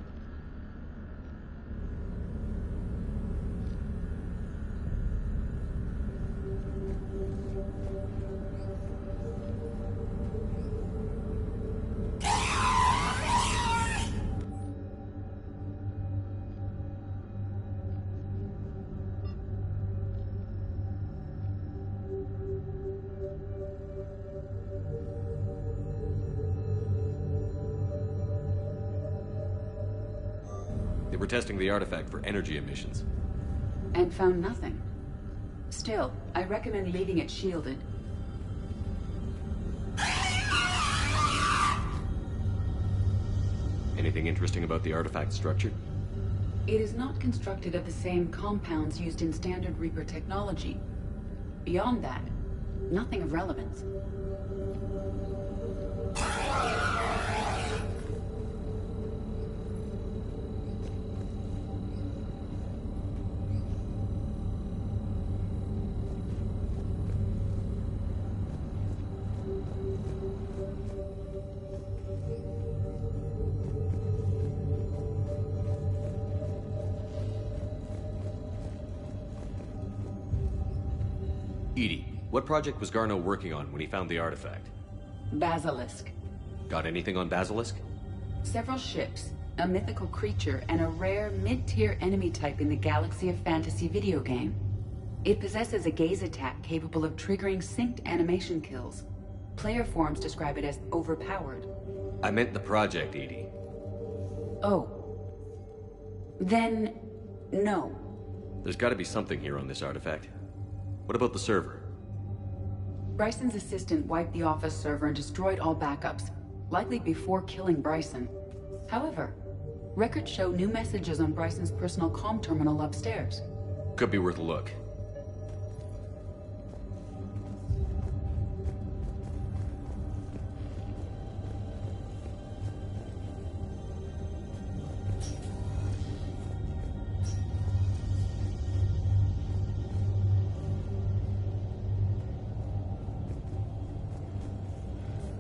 They were testing the artifact for energy emissions. And found nothing. Still, I recommend leaving it shielded. Anything interesting about the artifact structure? It is not constructed of the same compounds used in standard Reaper technology. Beyond that, nothing of relevance. Edie, what project was Garneau working on when he found the artifact? Basilisk. Got anything on Basilisk? Several ships, a mythical creature, and a rare mid-tier enemy type in the Galaxy of Fantasy video game. It possesses a gaze attack capable of triggering synced animation kills. Player forums describe it as overpowered. I meant the project, Edie. Oh. Then, no. There's gotta be something here on this artifact. What about the server? Bryson's assistant wiped the office server and destroyed all backups, likely before killing Bryson. However, records show new messages on Bryson's personal comm terminal upstairs. Could be worth a look.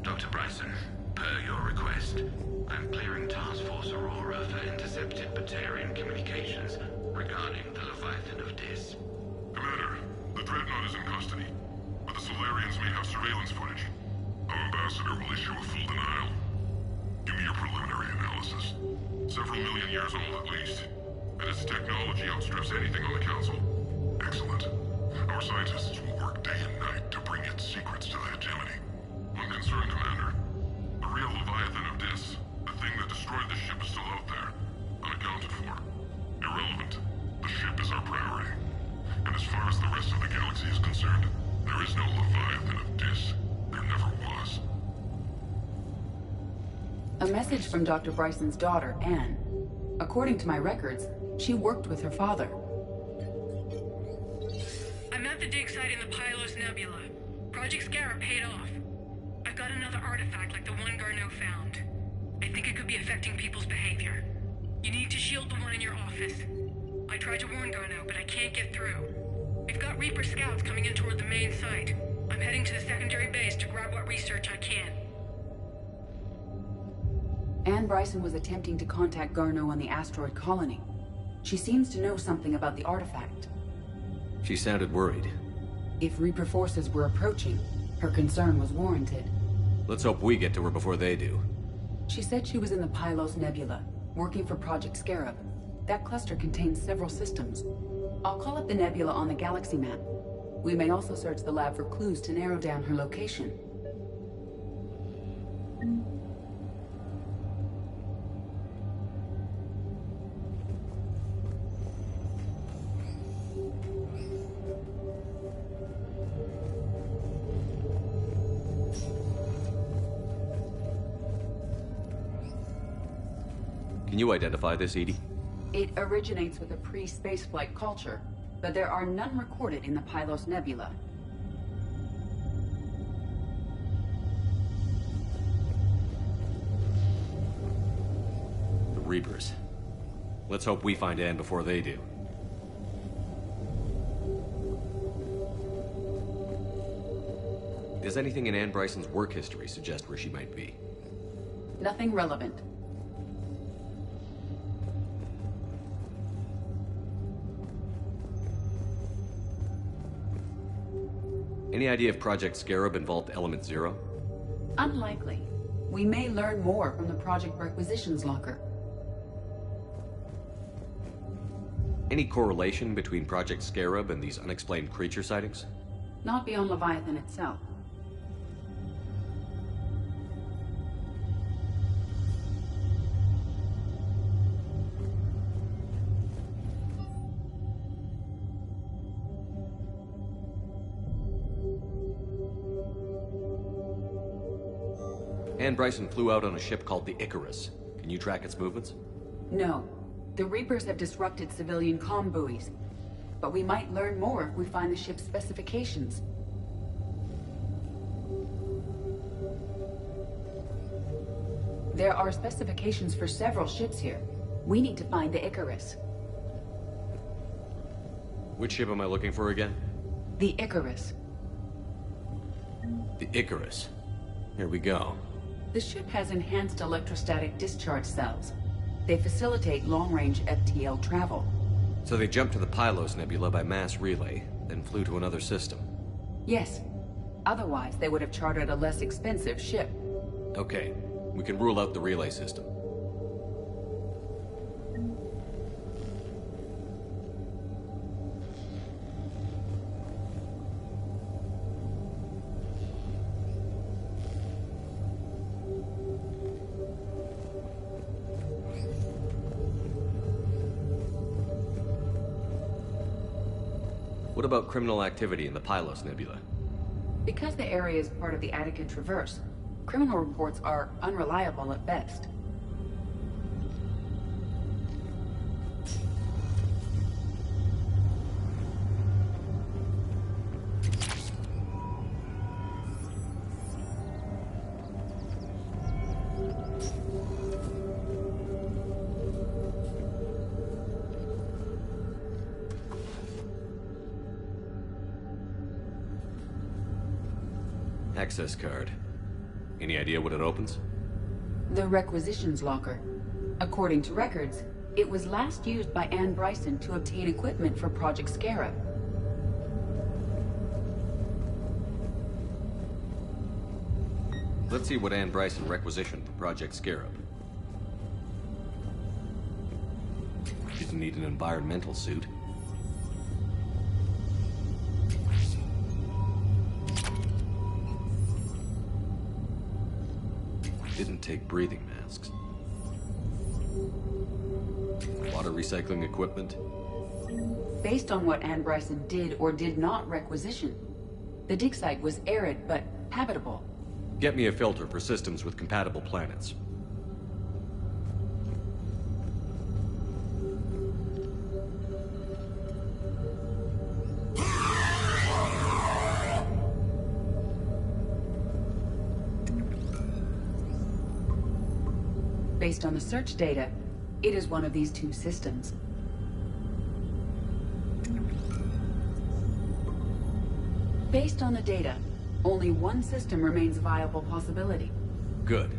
Dr. Bryson, per your request, I'm clearing Task Force Aurora for intercepted Batarian communications regarding the Leviathan of Dis. Commander, the Dreadnought is in custody, but the Solarians may have surveillance footage. Our ambassador will issue a full denial. Give me your preliminary analysis. Several million years old at least, and its technology outstrips anything on the Council. Excellent. Our scientists will work day and night to bring its secrets to the hegemony. One concern, Commander. The real Leviathan of Dis, the thing that destroyed the ship, is still out there, unaccounted for. Irrelevant. The ship is our priority. And as far as the rest of the galaxy is concerned, there is no Leviathan of Dis. There never was. A message from Dr. Bryson's daughter, Anne. According to my records, she worked with her father. I'm at the dig site in the Pylos Nebula. Project Scarab paid off. I've got another artifact like the one Garneau found. I think it could be affecting people's behavior. You need to shield the one in your office. I tried to warn Garneau, but I can't get through. We've got Reaper scouts coming in toward the main site. I'm heading to the secondary base to grab what research I can. Anne Bryson was attempting to contact Garneau on the asteroid colony. She seems to know something about the artifact. She sounded worried. If Reaper forces were approaching, her concern was warranted. Let's hope we get to her before they do. She said she was in the Pylos Nebula, working for Project Scarab. That cluster contains several systems. I'll call up the nebula on the galaxy map. We may also search the lab for clues to narrow down her location. Can you identify this, Edie? It originates with a pre-spaceflight culture, but there are none recorded in the Pylos Nebula. The Reapers. Let's hope we find Anne before they do. Does anything in Anne Bryson's work history suggest where she might be? Nothing relevant. Any idea if Project Scarab involved Element Zero? Unlikely. We may learn more from the Project Requisitions Locker. Any correlation between Project Scarab and these unexplained creature sightings? Not beyond Leviathan itself. Anne Bryson flew out on a ship called the Icarus. Can you track its movements? No. The Reapers have disrupted civilian comm buoys. But we might learn more if we find the ship's specifications. There are specifications for several ships here. We need to find the Icarus. Which ship am I looking for again? The Icarus. The Icarus. Here we go. The ship has enhanced electrostatic discharge cells. They facilitate long-range FTL travel. So they jumped to the Pylos Nebula by mass relay, then flew to another system. Yes. Otherwise, they would have chartered a less expensive ship. Okay, we can rule out the relay system. What about criminal activity in the Pylos Nebula? Because the area is part of the Attica Traverse, criminal reports are unreliable at best. Access card. Any idea what it opens? The Requisitions Locker. According to records, it was last used by Anne Bryson to obtain equipment for Project Scarab. Let's see what Anne Bryson requisitioned for Project Scarab. Didn't need an environmental suit. Didn't take breathing masks. Water recycling equipment. Based on what Anne Bryson did or did not requisition, the dig site was arid but habitable. Get me a filter for systems with compatible planets. Based on the search data, it is one of these two systems. Based on the data, only one system remains a viable possibility. Good.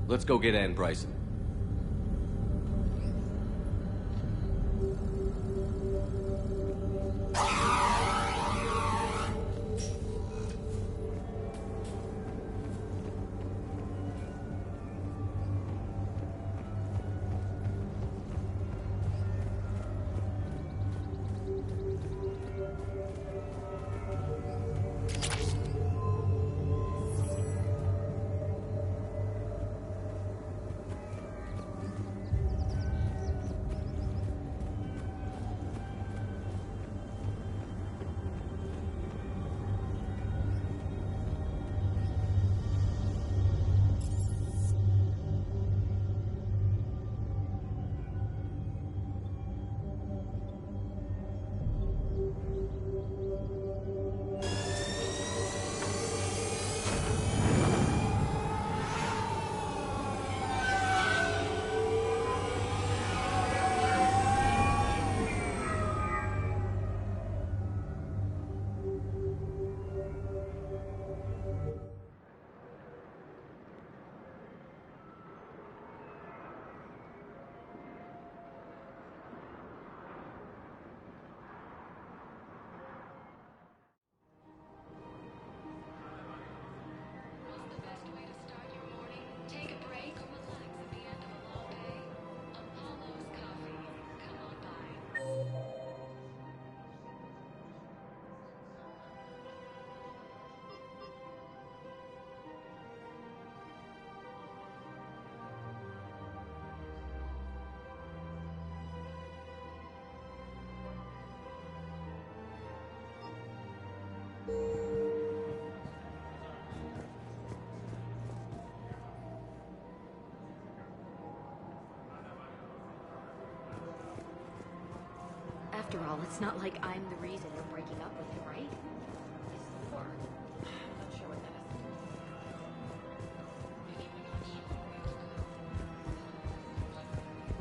Let's go get Anne Bryson. After all, it's not like I'm the reason you're breaking up with him, right? Or... not sure what that is.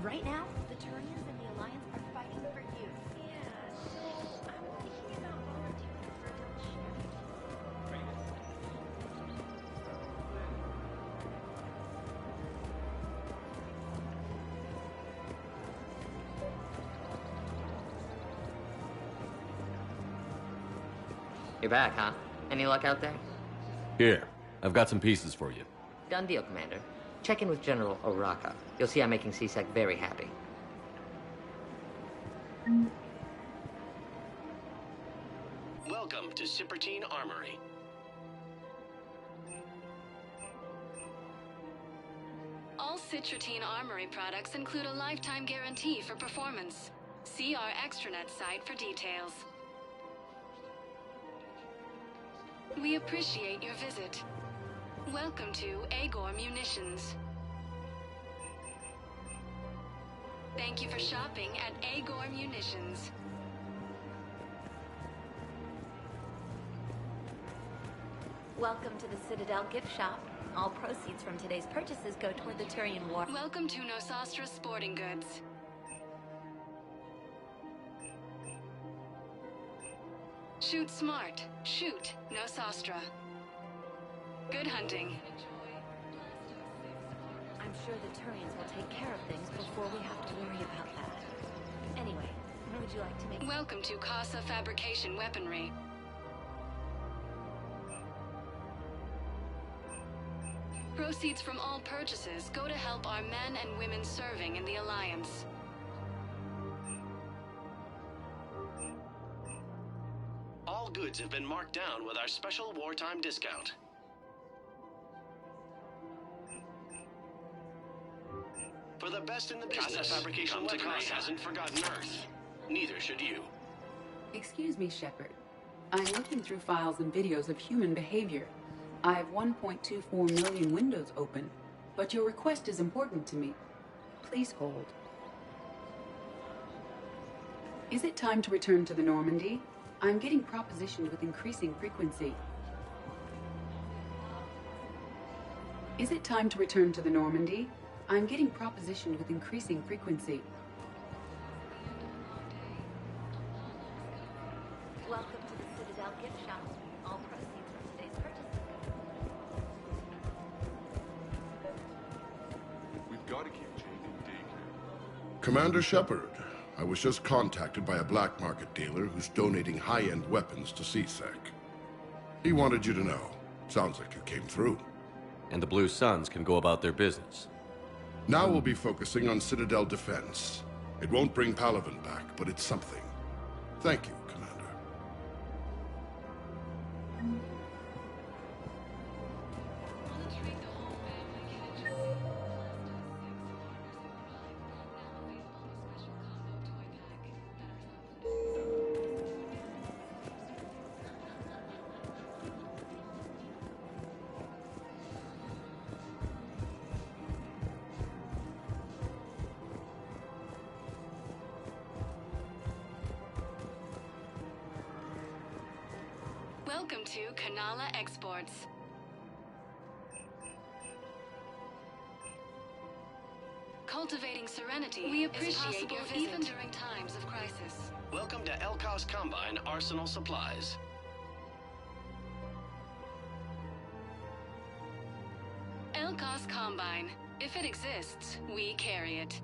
Right now, the Turians and the Alliance are fighting for you. Yeah, so I'm thinking about volunteering for a little shift. You're back, huh? Any luck out there? Here, I've got some pieces for you. Done deal, Commander. Check in with General Oraka. You'll see I'm making C-Sec very happy. Welcome to Shepard Armory. All Shepard Armory products include a lifetime guarantee for performance. See our extranet site for details. We appreciate your visit. Welcome to Agor Munitions. Thank you for shopping at Agor Munitions. Welcome to the Citadel gift shop. All proceeds from today's purchases go toward the Turian War. Welcome to Nosastra Sporting Goods. Shoot smart. Shoot Nosastra. Good hunting. I'm sure the Turians will take care of things before we have to worry about that. Anyway, would you like to make... Welcome to Casa Fabrication Weaponry. Proceeds from all purchases go to help our men and women serving in the Alliance. All goods have been marked down with our special wartime discount. For the best in the business, Casa Fabrication Weaponry hasn't forgotten Earth. Neither should you. Excuse me, Shepard. I'm looking through files and videos of human behavior. I have 1.24 million windows open, but your request is important to me. Please hold. Is it time to return to the Normandy? I'm getting propositioned with increasing frequency. Is it time to return to the Normandy? I'm getting propositioned with increasing frequency. Welcome to the Citadel gift shop. All proceeds from today's purchases. We've got to keep Jake in daycare. Commander Shepard, I was just contacted by a black market dealer who's donating high-end weapons to C-Sec. He wanted you to know. Sounds like you came through. And the Blue Suns can go about their business. Now we'll be focusing on Citadel defense. It won't bring Palaven back, but it's something. Thank you, Commander. Welcome to Kanala Exports. Cultivating serenity. We appreciate your visit even during times of crisis. Welcome to Elkos Combine Arsenal Supplies. Elkos Combine. If it exists, we carry it.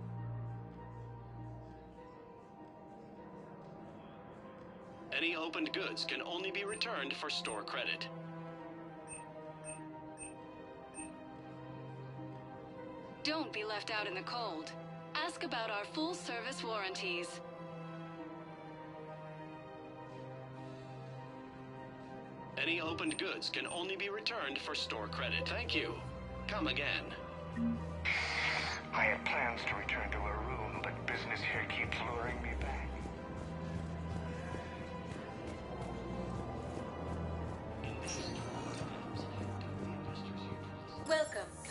Any opened goods can only be returned for store credit. Don't be left out in the cold. Ask about our full-service warranties. Any opened goods can only be returned for store credit. Thank you. Come again. I had plans to return to a room, but business here keeps luring me back.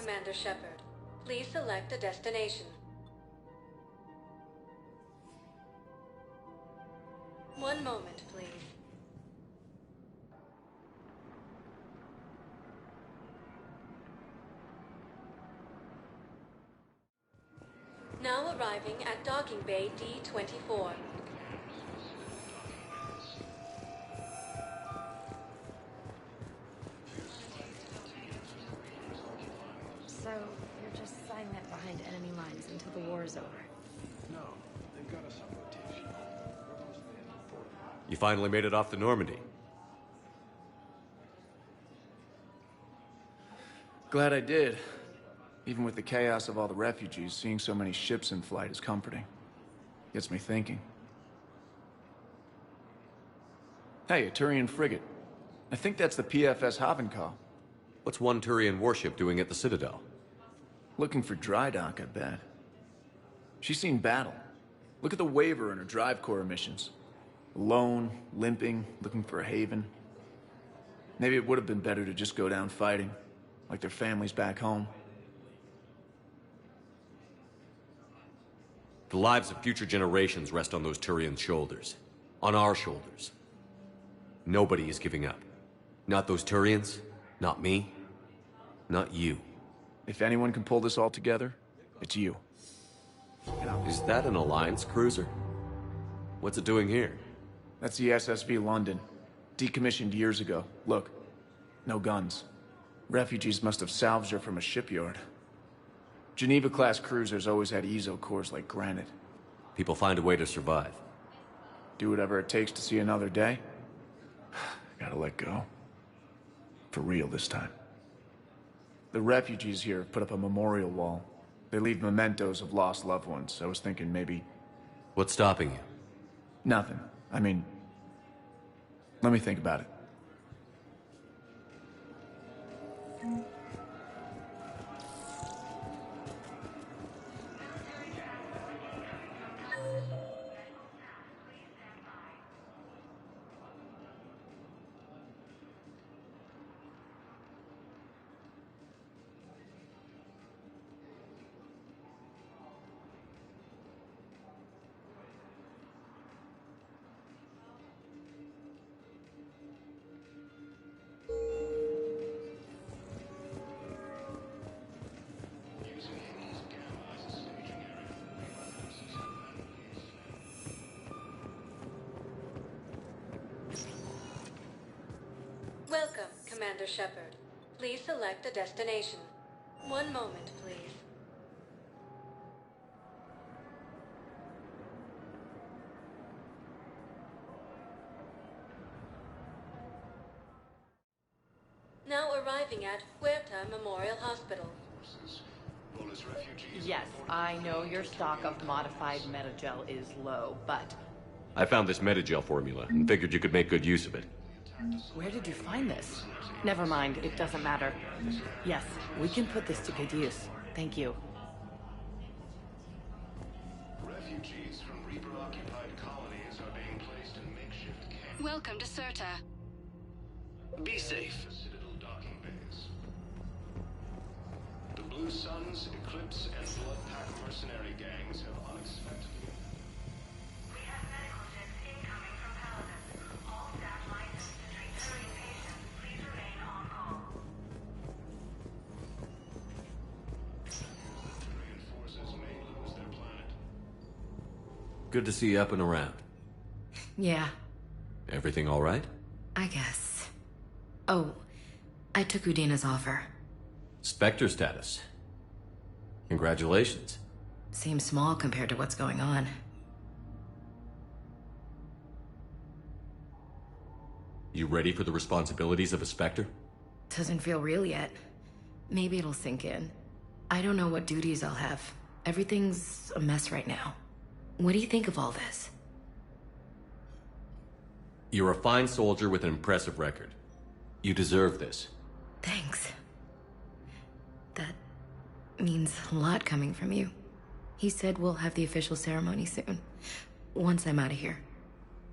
Commander Shepard. Please select a destination. One moment, please. Now arriving at Docking Bay D-24. So, you're just silent behind enemy lines until the war is over? No, they've got us on rotation. You finally made it off the Normandy. Glad I did. Even with the chaos of all the refugees, seeing so many ships in flight is comforting. Gets me thinking. Hey, a Turian frigate. I think that's the PFS Havenkaw. What's one Turian warship doing at the Citadel? Looking for dry dock, I bet. She's seen battle. Look at the waiver in her drive core emissions. Alone, limping, looking for a haven. Maybe it would have been better to just go down fighting, like their families back home. The lives of future generations rest on those Turian shoulders. On our shoulders. Nobody is giving up. Not those Turians, not me, not you. If anyone can pull this all together, it's you. Is that an Alliance cruiser? What's it doing here? That's the SSV London. Decommissioned years ago. Look, no guns. Refugees must have salvaged her from a shipyard. Geneva-class cruisers always had eezo cores like granite. People find a way to survive. Do whatever it takes to see another day. Gotta let go. For real this time. The refugees here have put up a memorial wall. They leave mementos of lost loved ones. I was thinking maybe... What's stopping you? Nothing. I mean... Let me think about it. Welcome, Commander Shepard. Please select a destination. One moment, please. Now arriving at Huerta Memorial Hospital. Yes, I know your stock of modified metagel is low, but... I found this metagel formula and figured you could make good use of it. Where did you find this? Never mind, it doesn't matter. Yes, we can put this to good use. Thank you. Refugees from Reaper-occupied colonies are being placed in makeshift camps. Welcome to Serta. Be safe. The Citadel docking bays. The Blue Suns, Eclipse, and Blood Pack mercenary gangs have unexpectedly... We have medical ships incoming from Paladin. All staff licensed to treat Turian patients, please remain on call. Turian forces may lose their planet. Good to see you up and around. Yeah, Everything all right? I guess. Oh, I took Udina's offer. Spectre status. Congratulations. Seems small compared to what's going on. You ready for the responsibilities of a Spectre? Doesn't feel real yet. Maybe it'll sink in. I don't know what duties I'll have. Everything's a mess right now. What do you think of all this? You're a fine soldier with an impressive record. You deserve this. Thanks. That means a lot coming from you. He said we'll have the official ceremony soon. Once I'm out of here.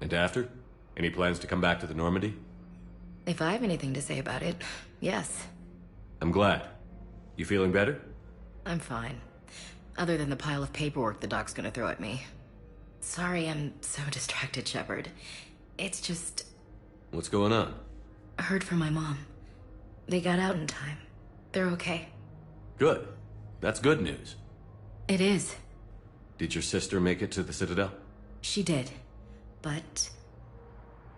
And after? Any plans to come back to the Normandy? If I have anything to say about it, yes. I'm glad. You feeling better? I'm fine. Other than the pile of paperwork the doc's gonna throw at me. Sorry I'm so distracted, Shepard. It's just... What's going on? I heard from my mom. They got out in time. They're okay. Good. That's good news. It is. Did your sister make it to the Citadel? She did. But...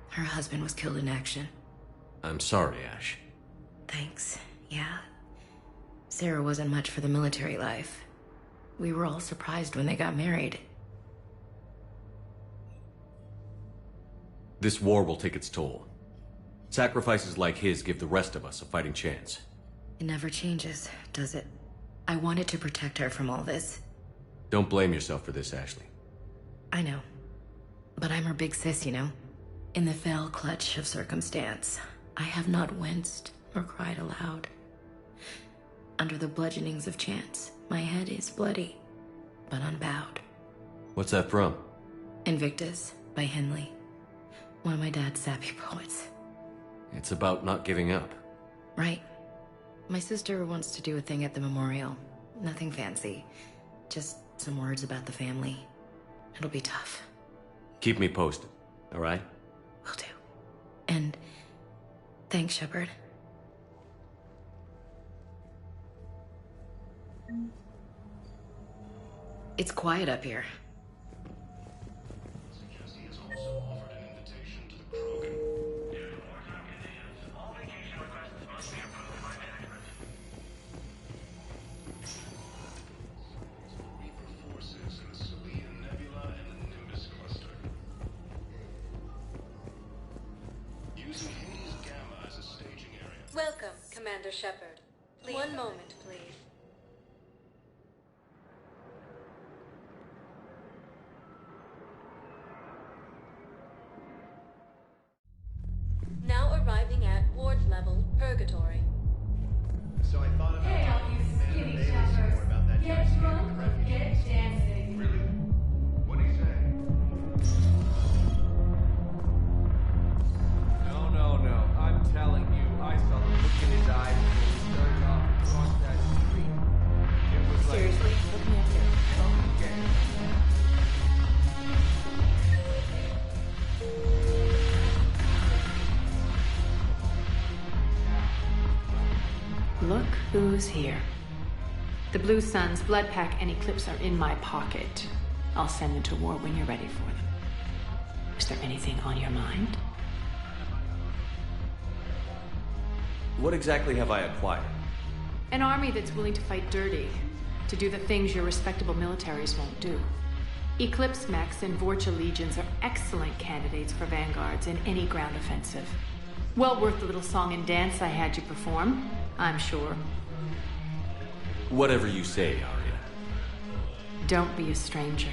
her husband was killed in action. I'm sorry, Ash. Thanks. Yeah. Sarah wasn't much for the military life. We were all surprised when they got married. This war will take its toll. Sacrifices like his give the rest of us a fighting chance. It never changes, does it? I wanted to protect her from all this. Don't blame yourself for this, Ashley. I know. But I'm her big sis, you know? In the fell clutch of circumstance, I have not winced or cried aloud. Under the bludgeonings of chance, my head is bloody, but unbowed. What's that from? Invictus by Henley. One of my dad's sappy poets. It's about not giving up. Right. My sister wants to do a thing at the memorial. Nothing fancy. Just some words about the family. It'll be tough. Keep me posted, all right? Will do. And thanks, Shepard. It's quiet up here. Welcome, Commander Shepard. One moment, please. Now arriving at ward level purgatory. So I thought about talking to Commander Davis more about that gigantic refugee. Really? What do you say? No. I'm telling you, I saw the look in his eyes when we started off across that street. It was like... Seriously? Look me up here. Okay. Look who's here. The Blue Suns, Blood Pack, and Eclipse are in my pocket. I'll send them to war when you're ready for them. Is there anything on your mind? What exactly have I acquired? An army that's willing to fight dirty, to do the things your respectable militaries won't do. Eclipse mechs and Vorcha legions are excellent candidates for vanguards in any ground offensive. Well worth the little song and dance I had you perform, I'm sure. Whatever you say, Arya. Don't be a stranger.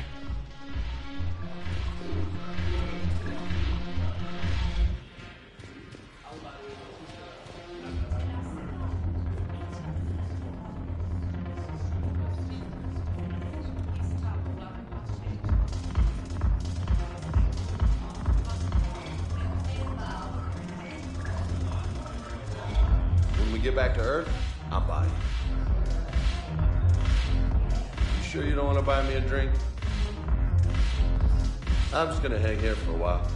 When we get back to Earth, I'll buy you. You sure you don't want to buy me a drink? I'm just gonna hang here for a while.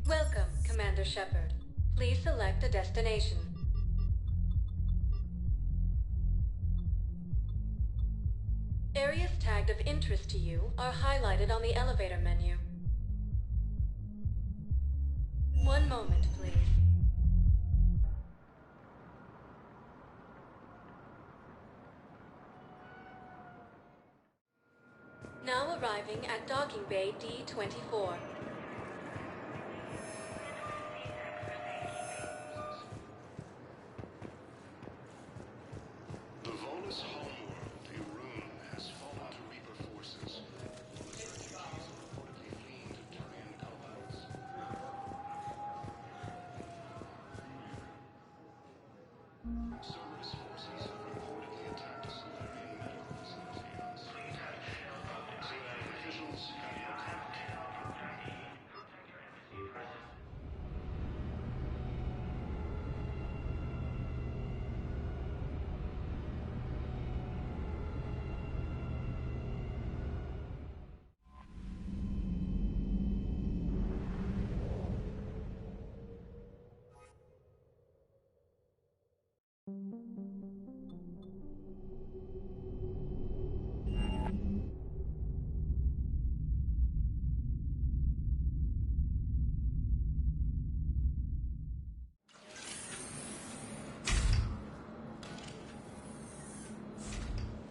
Welcome, Commander Shepard. Please select a destination. Areas tagged of interest to you are highlighted on the elevator menu. One moment, please. Now arriving at docking bay D-24. The Volus homeworld, Irun, has fallen to Reaper forces. Refugees are reportedly fleeing to Turian compounds. Cerberus forces have reportedly attacked a Solarian medical facility on Solarian officials have no comment.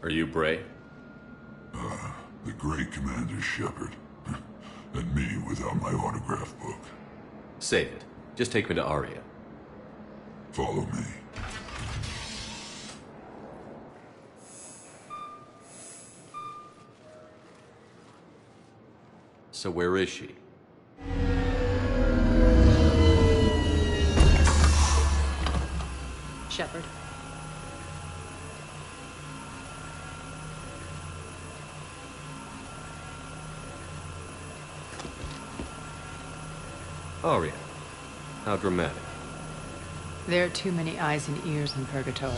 Are you Bray? The great Commander Shepard. And me without my autograph book. Save it. Just take me to Aria. Follow me. So where is she? Shepard. Aria. How dramatic. There are too many eyes and ears in Purgatory.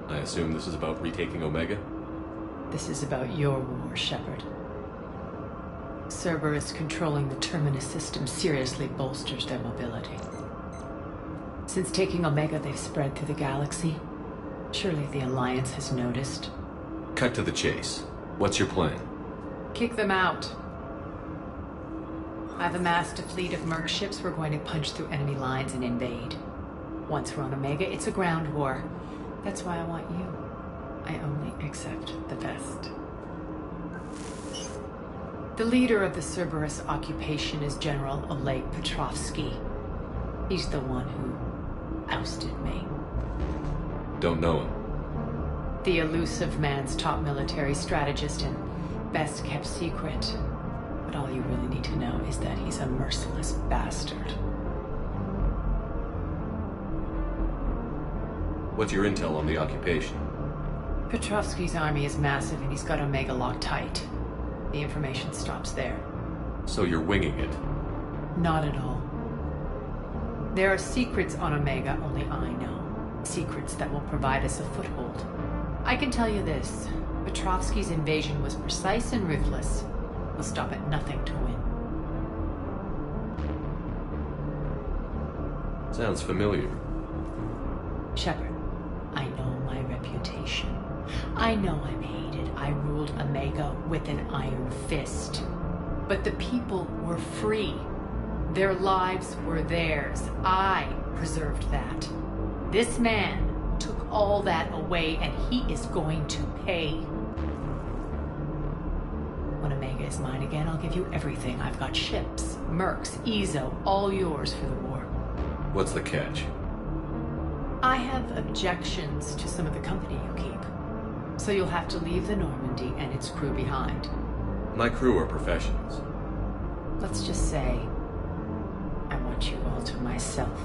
I assume this is about retaking Omega? This is about your war, Shepard. Cerberus controlling the Terminus system seriously bolsters their mobility. Since taking Omega, they've spread through the galaxy. Surely the Alliance has noticed. Cut to the chase. What's your plan? Kick them out. I've amassed a fleet of merc ships. We're going to punch through enemy lines and invade. Once we're on Omega, it's a ground war. That's why I want you. I only accept the best. The leader of the Cerberus occupation is General Oleg Petrovsky. He's the one who ousted me. Don't know him. The elusive man's top military strategist and best kept secret. But all you really need to know is that he's a merciless bastard. What's your intel on the occupation? Petrovsky's army is massive and he's got Omega locked tight. The information stops there. So you're winging it? Not at all. There are secrets on Omega only I know. Secrets that will provide us a foothold. I can tell you this. Petrovsky's invasion was precise and ruthless. He'll stop at nothing to win. Sounds familiar. Shepard, I know my reputation. I know I'm hated. I ruled Omega with an iron fist. But the people were free. Their lives were theirs. I preserved that. This man took all that away, and he is going to pay. When Omega is mine again, I'll give you everything. I've got ships, mercs, Ezo, all yours for the war. What's the catch? I have objections to some of the company you keep. So you'll have to leave the Normandy and its crew behind. My crew are professionals. Let's just say, I want you all to myself.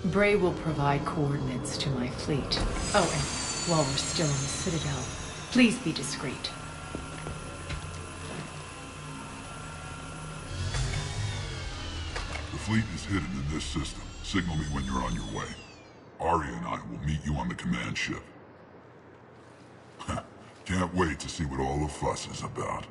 Bray will provide coordinates to my fleet. Oh, and while we're still in the Citadel, Please be discreet. The fleet is hidden in this system. Signal me when you're on your way. Arya and I will meet you on the command ship. Can't wait to see what all the fuss is about.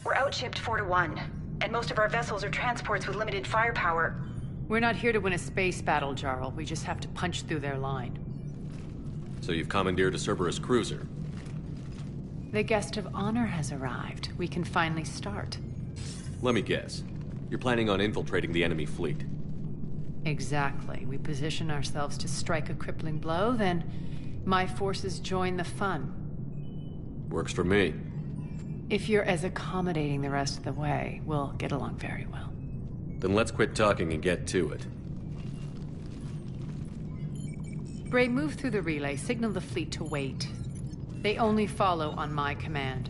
We're outshipped 4-1, and most of our vessels are transports with limited firepower. We're not here to win a space battle, Jarl. We just have to punch through their line. So you've commandeered a Cerberus cruiser? The guest of honor has arrived. We can finally start. Let me guess. You're planning on infiltrating the enemy fleet? Exactly. We position ourselves to strike a crippling blow, then my forces join the fun. Works for me. If you're as accommodating the rest of the way, we'll get along very well. Then let's quit talking and get to it. Bray, move through the relay. Signal the fleet to wait. They only follow on my command.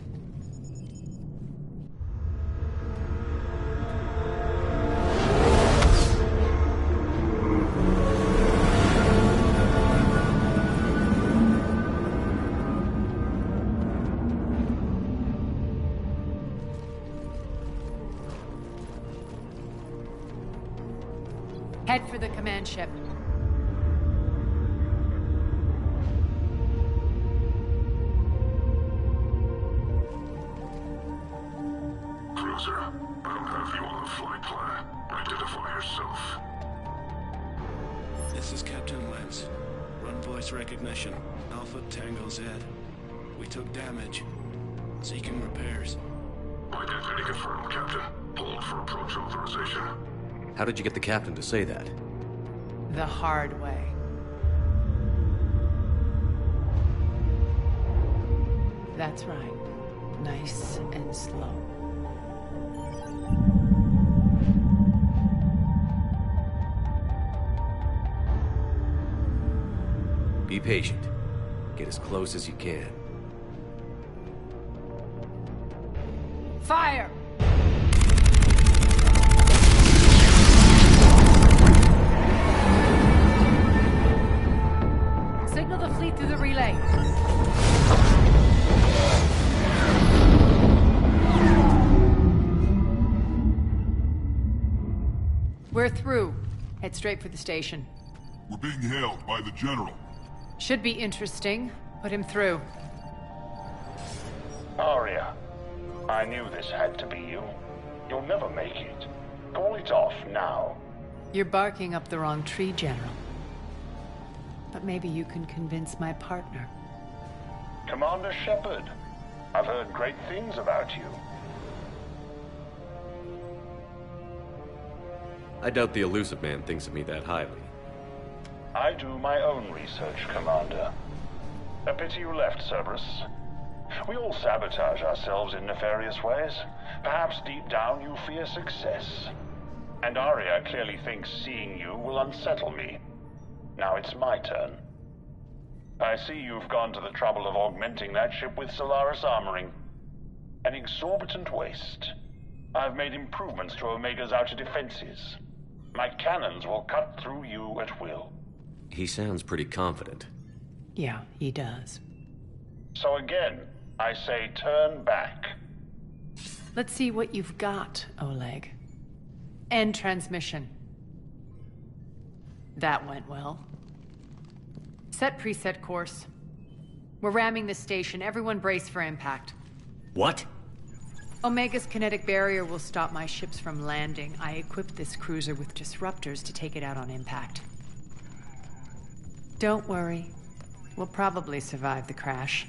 Head for the command ship. Cruiser, I'll have you on the flight plan. Identify yourself. This is Captain Lance. Run voice recognition. Alpha Tango Z. We took damage. Seeking repairs. Identity confirmed, Captain. Hold for approach authorization. How did you get the captain to say that? The hard way. That's right. Nice and slow. Be patient. Get as close as you can. Fire! Signal the fleet through the relay. We're through. Head straight for the station. We're being hailed by the General. Should be interesting. Put him through. Arya, I knew this had to be you. You'll never make it. Call it off now. You're barking up the wrong tree, General. But maybe you can convince my partner. Commander Shepard, I've heard great things about you. I doubt the elusive man thinks of me that highly. I do my own research, Commander. A pity you left, Cerberus. We all sabotage ourselves in nefarious ways. Perhaps deep down you fear success. And Arya clearly thinks seeing you will unsettle me. Now it's my turn. I see you've gone to the trouble of augmenting that ship with Solaris armoring. An exorbitant waste. I've made improvements to Omega's outer defenses. My cannons will cut through you at will. He sounds pretty confident. Yeah, he does. So again, I say turn back. Let's see what you've got, Oleg. End transmission. That went well. Set preset course. We're ramming the station. Everyone brace for impact. What? Omega's kinetic barrier will stop my ships from landing. I equipped this cruiser with disruptors to take it out on impact. Don't worry. We'll probably survive the crash.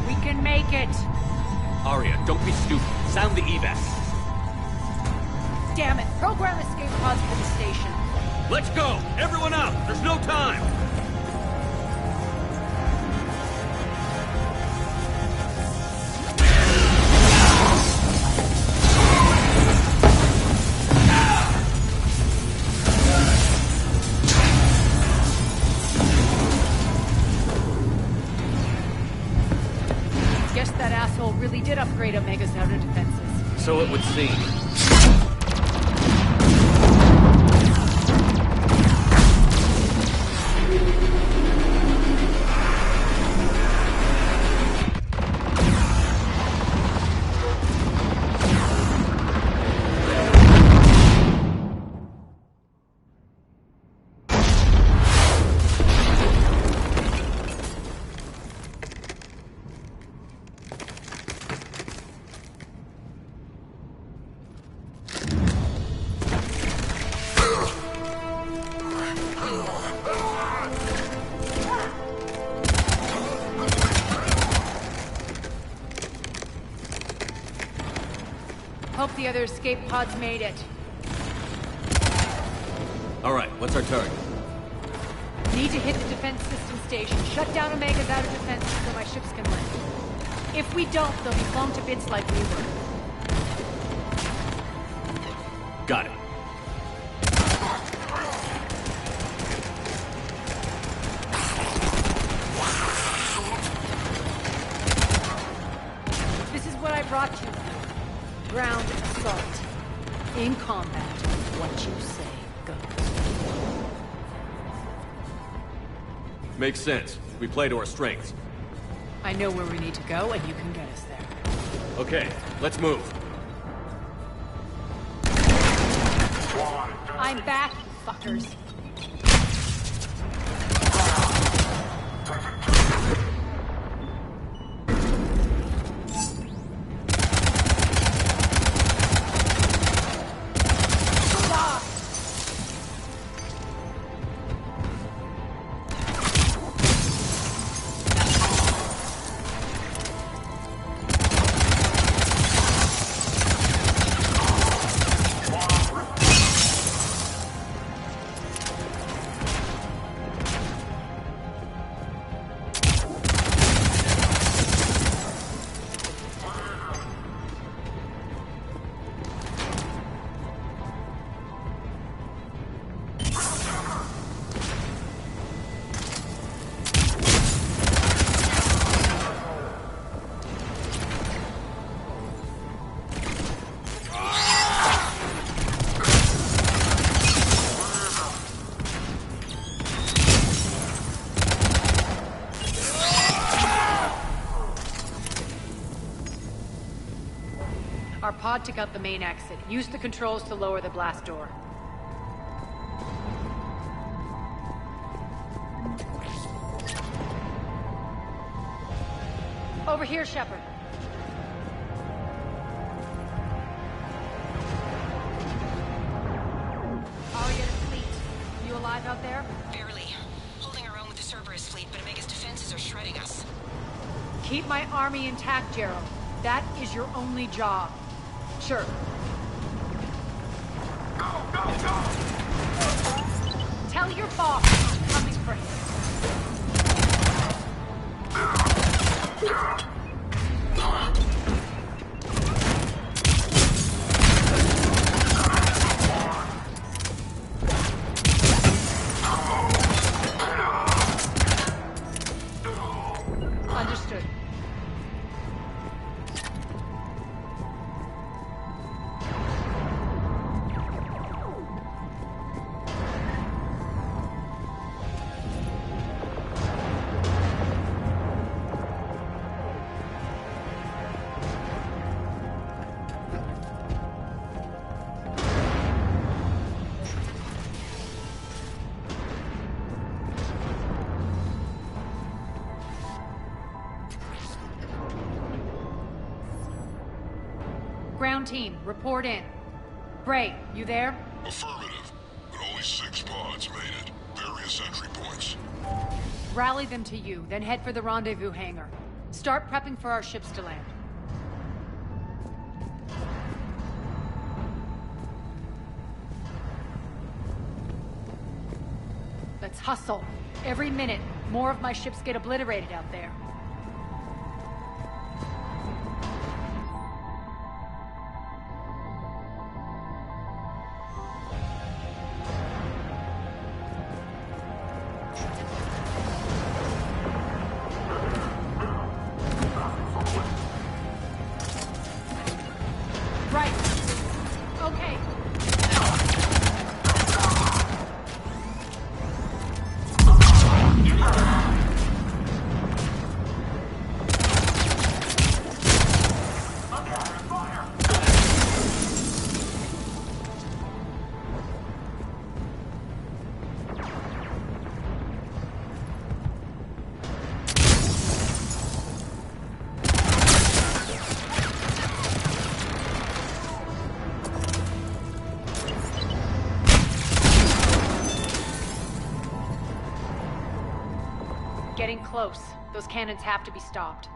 We can make it! Arya, don't be stupid. Sound the evac. Damn it! Program escape pods for the station. Let's go! Everyone out! There's no time! Guess that asshole really did upgrade Omega's outer defenses. So it would seem. Hope the other escape pods made it. Alright, what's our target? Need to hit the defense system station. Shut down Omega's outer defenses so my ships can land. If we don't, they'll be blown to bits like we were. Got it. This is what I brought you. Ground assault. In combat, what you say goes. Makes sense. We play to our strengths. I know where we need to go, and you can get us there. Okay, let's move. I'm back, you fuckers. Our pod took out the main exit. Use the controls to lower the blast door. Over here, Shepard. How are you, fleet? You alive out there? Barely. Holding our own with the Cerberus fleet, but Omega's defenses are shredding us. Keep my army intact, Gerald. That is your only job. Sure. Go, go, go! Tell your boss I'm coming for him. Understood. Ground team, report in. Bray, you there? Affirmative, but only 6 pods made it. Various entry points. Rally them to you, then head for the rendezvous hangar. Start prepping for our ships to land. Let's hustle. Every minute, more of my ships get obliterated out there. getting close. Those cannons have to be stopped.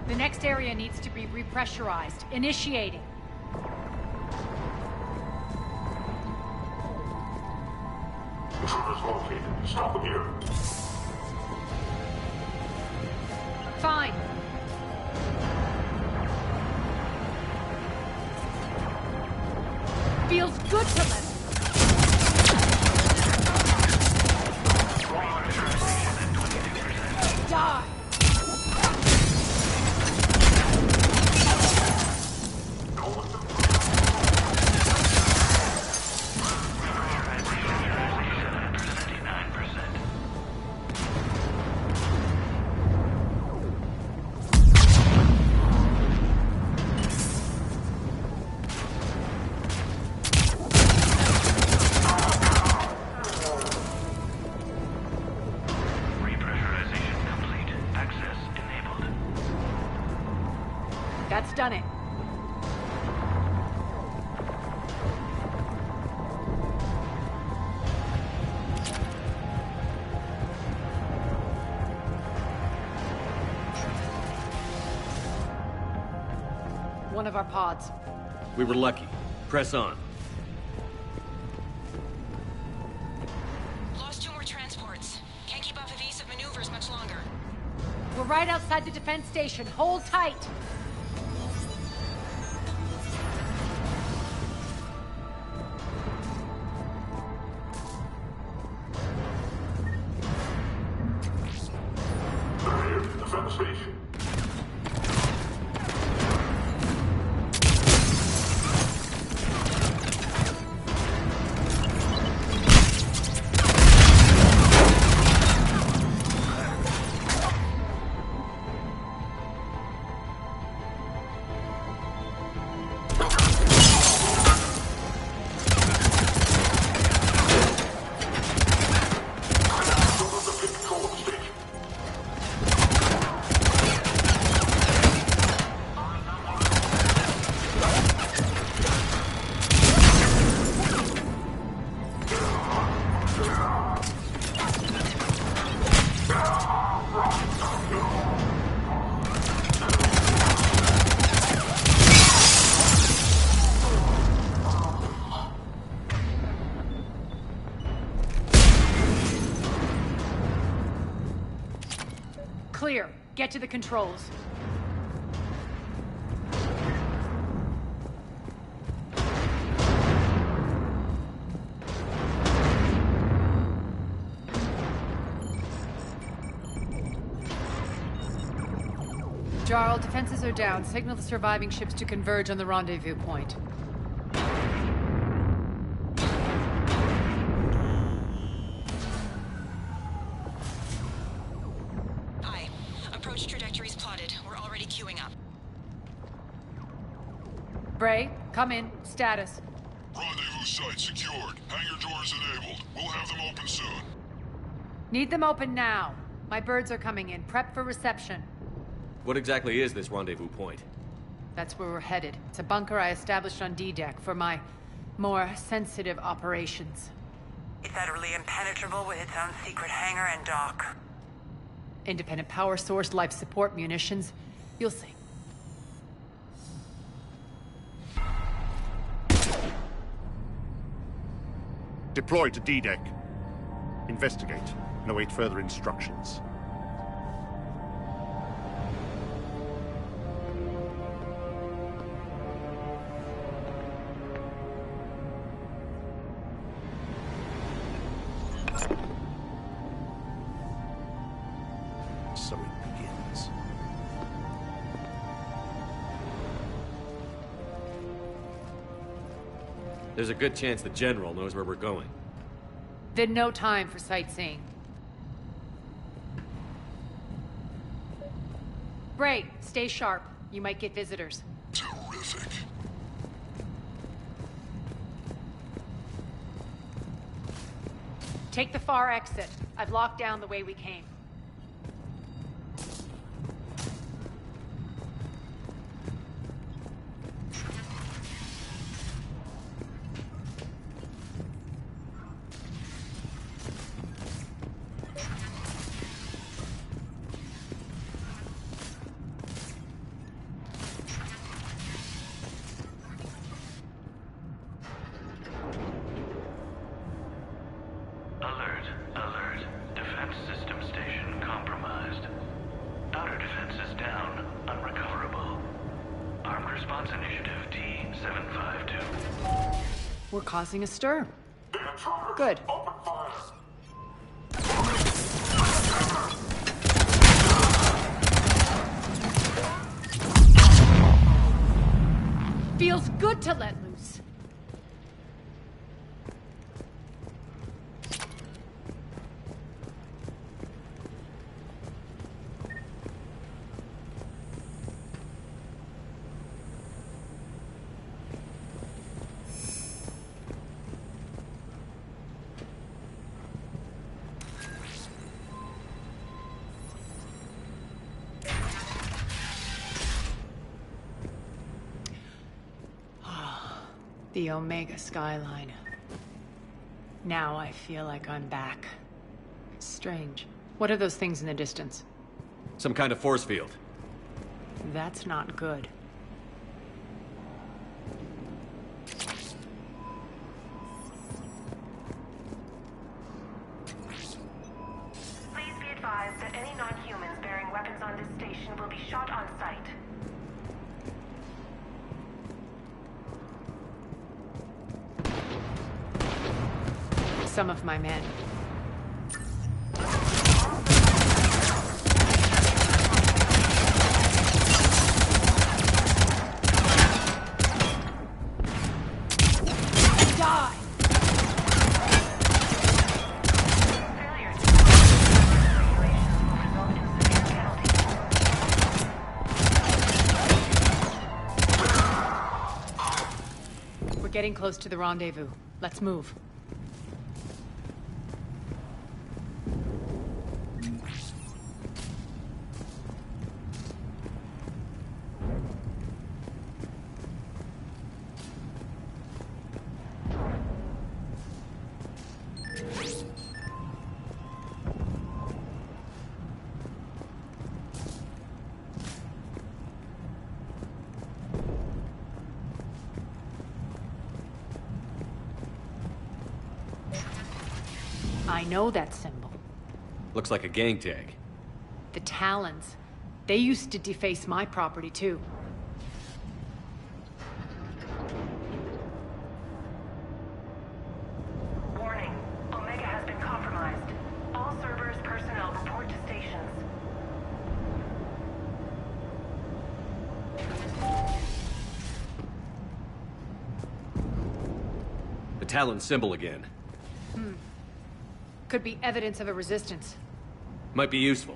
The next area needs to be repressurized. Initiating. Intruders located. Stop them here. Fine. Feels good to live. Die. That's done it. One of our pods. We were lucky. Press on. Lost 2 more transports. Can't keep up evasive maneuvers much longer. We're right outside the defense station. Hold tight. They're here. Defend the station. Clear. Get to the controls. Jarl, defenses are down. Signal the surviving ships to converge on the rendezvous point. Aye. Approach trajectories plotted. We're already queuing up. Bray, come in. Status. Rendezvous site secured. Hangar doors enabled. We'll have them open soon. Need them open now. My birds are coming in. Prep for reception. What exactly is this rendezvous point? That's where we're headed. It's a bunker I established on D-Deck for my more sensitive operations. It's utterly impenetrable with its own secret hangar and dock. Independent power source, life support, munitions. You'll see. Deploy to D-Deck. Investigate and await further instructions. so it begins. There's a good chance the General knows where we're going. Then no time for sightseeing. Bray, stay sharp. You might get visitors. Terrific. Take the far exit. I've locked down the way we came. Alert, alert. Defense system station compromised. Outer defenses down, unrecoverable. Armed Response Initiative D752. We're causing a stir. Good. Feels good to let loose. The Omega skyline. Now I feel like I'm back. Strange. What are those things in the distance? Some kind of force field. That's not good. Please be advised that any non-humans bearing weapons on this station will be shot on sight. Some of my men. Die! We're getting close to the rendezvous. Let's move. I know that symbol. Looks like a gang tag. The Talons. They used to deface my property, too. Warning. Omega has been compromised. All Cerberus personnel report to stations. The Talon symbol again. Could be evidence of a resistance. Might be useful.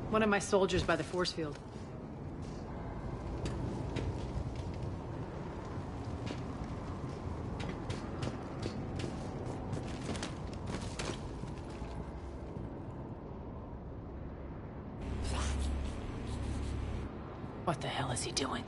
One of my soldiers by the force field. What the hell is he doing?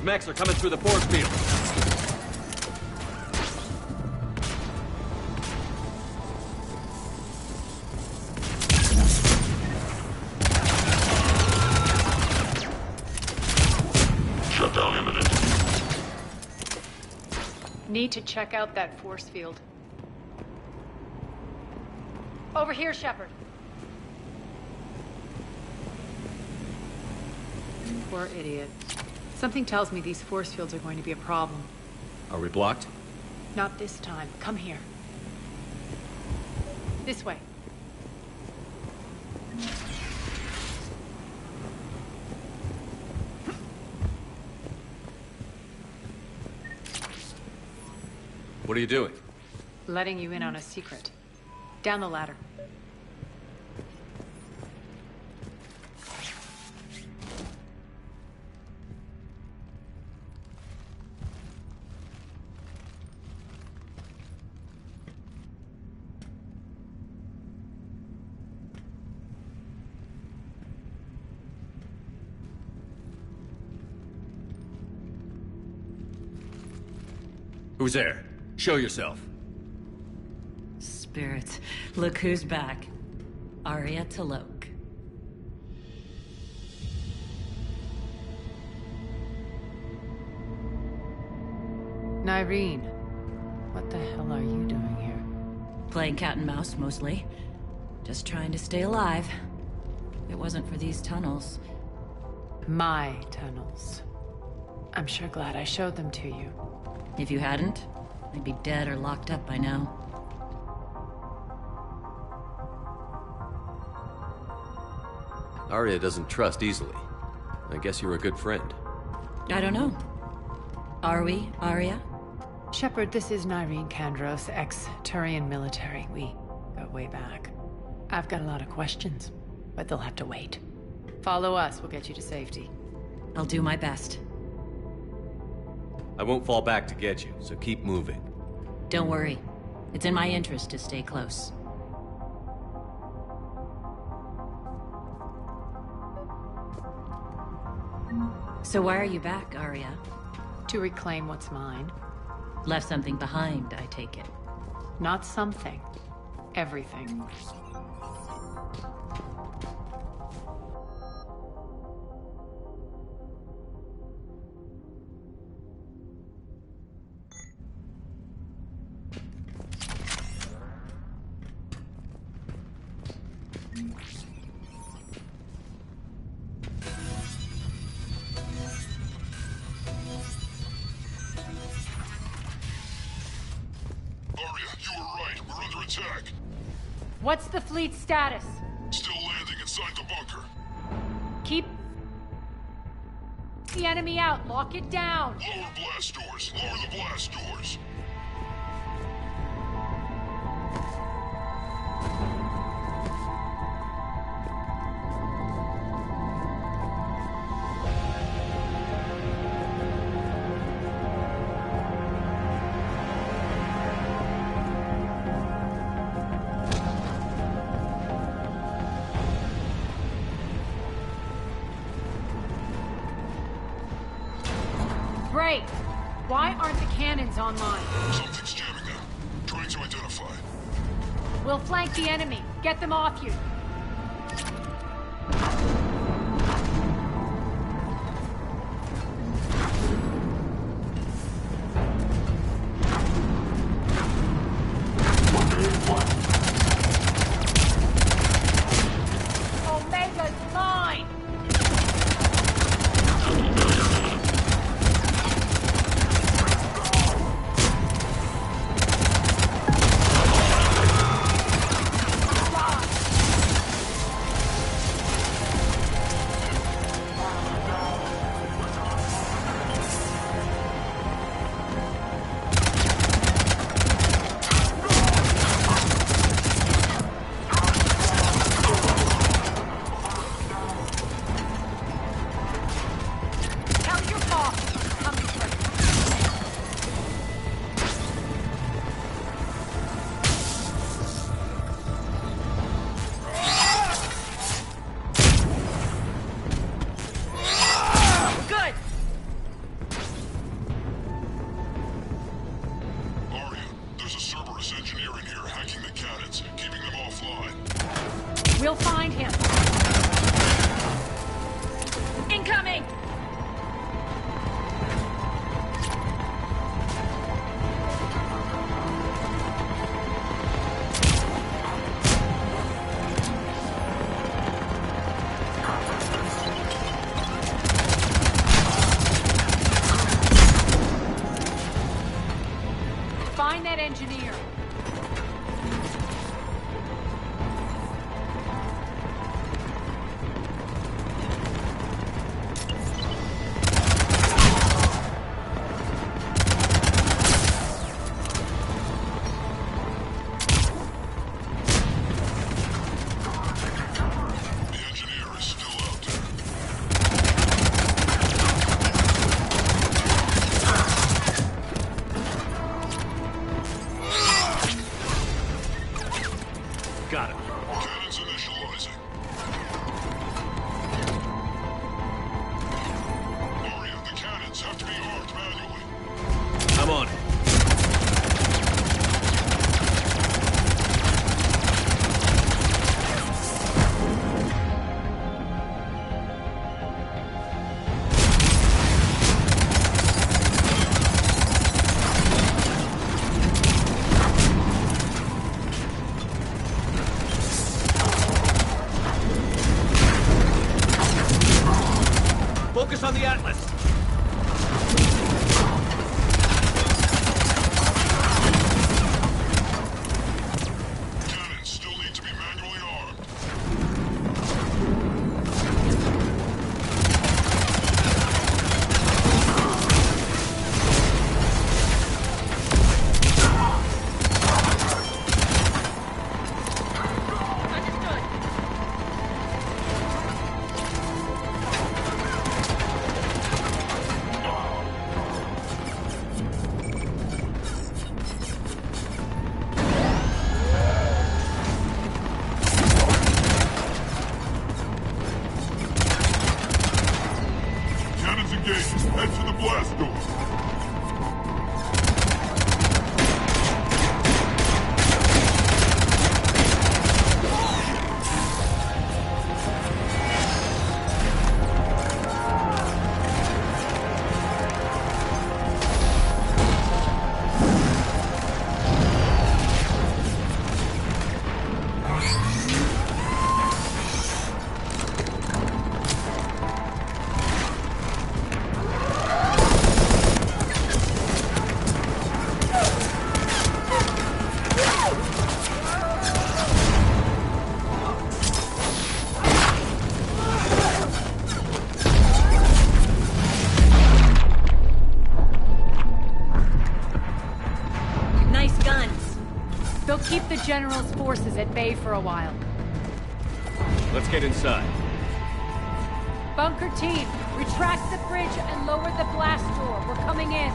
Those mechs are coming through the force field. Shutdown imminent. Need to check out that force field. Over here, Shepard. Poor idiot. Something tells me these force fields are going to be a problem. Are we blocked? Not this time. Come here. This way. What are you doing? Letting you in on a secret. Down the ladder. Who's there? Show yourself. Spirits, look who's back. Arya Talok. Nyreen, what the hell are you doing here? Playing cat and mouse, mostly. Just trying to stay alive. If it wasn't for these tunnels. My tunnels. I'm sure glad I showed them to you. If you hadn't, I'd be dead or locked up by now. Arya doesn't trust easily. I guess you're a good friend. I don't know. Are we, Arya? Shepard, this is Nyreen Kandros, ex-Turian military. We go way back. I've got a lot of questions, but they'll have to wait. Follow us, we'll get you to safety. I'll do my best. I won't fall back to get you, so keep moving. Don't worry. It's in my interest to stay close. So why are you back, Arya? To reclaim what's mine. Left something behind, I take it. Not something. Everything. What's the fleet's status? Still landing inside the bunker. Keep the enemy out. Lock it down. Lower blast doors. Lower the blast doors. Great. Why aren't the cannons online? Something's jamming them. Trying to identify. We'll flank the enemy. Get them off you. Omega's mine! Find that engineer. Got it. Cannons initializing. Aria, the cannons have to be armed manually. I'm on it. Focus on the Atlas! Cannons still need to be manually armed. Cannons engaged. Head to the blast door. Nice guns. They'll keep the General's forces at bay for a while. Let's get inside. Bunker team, retract the bridge and lower the blast door. We're coming in.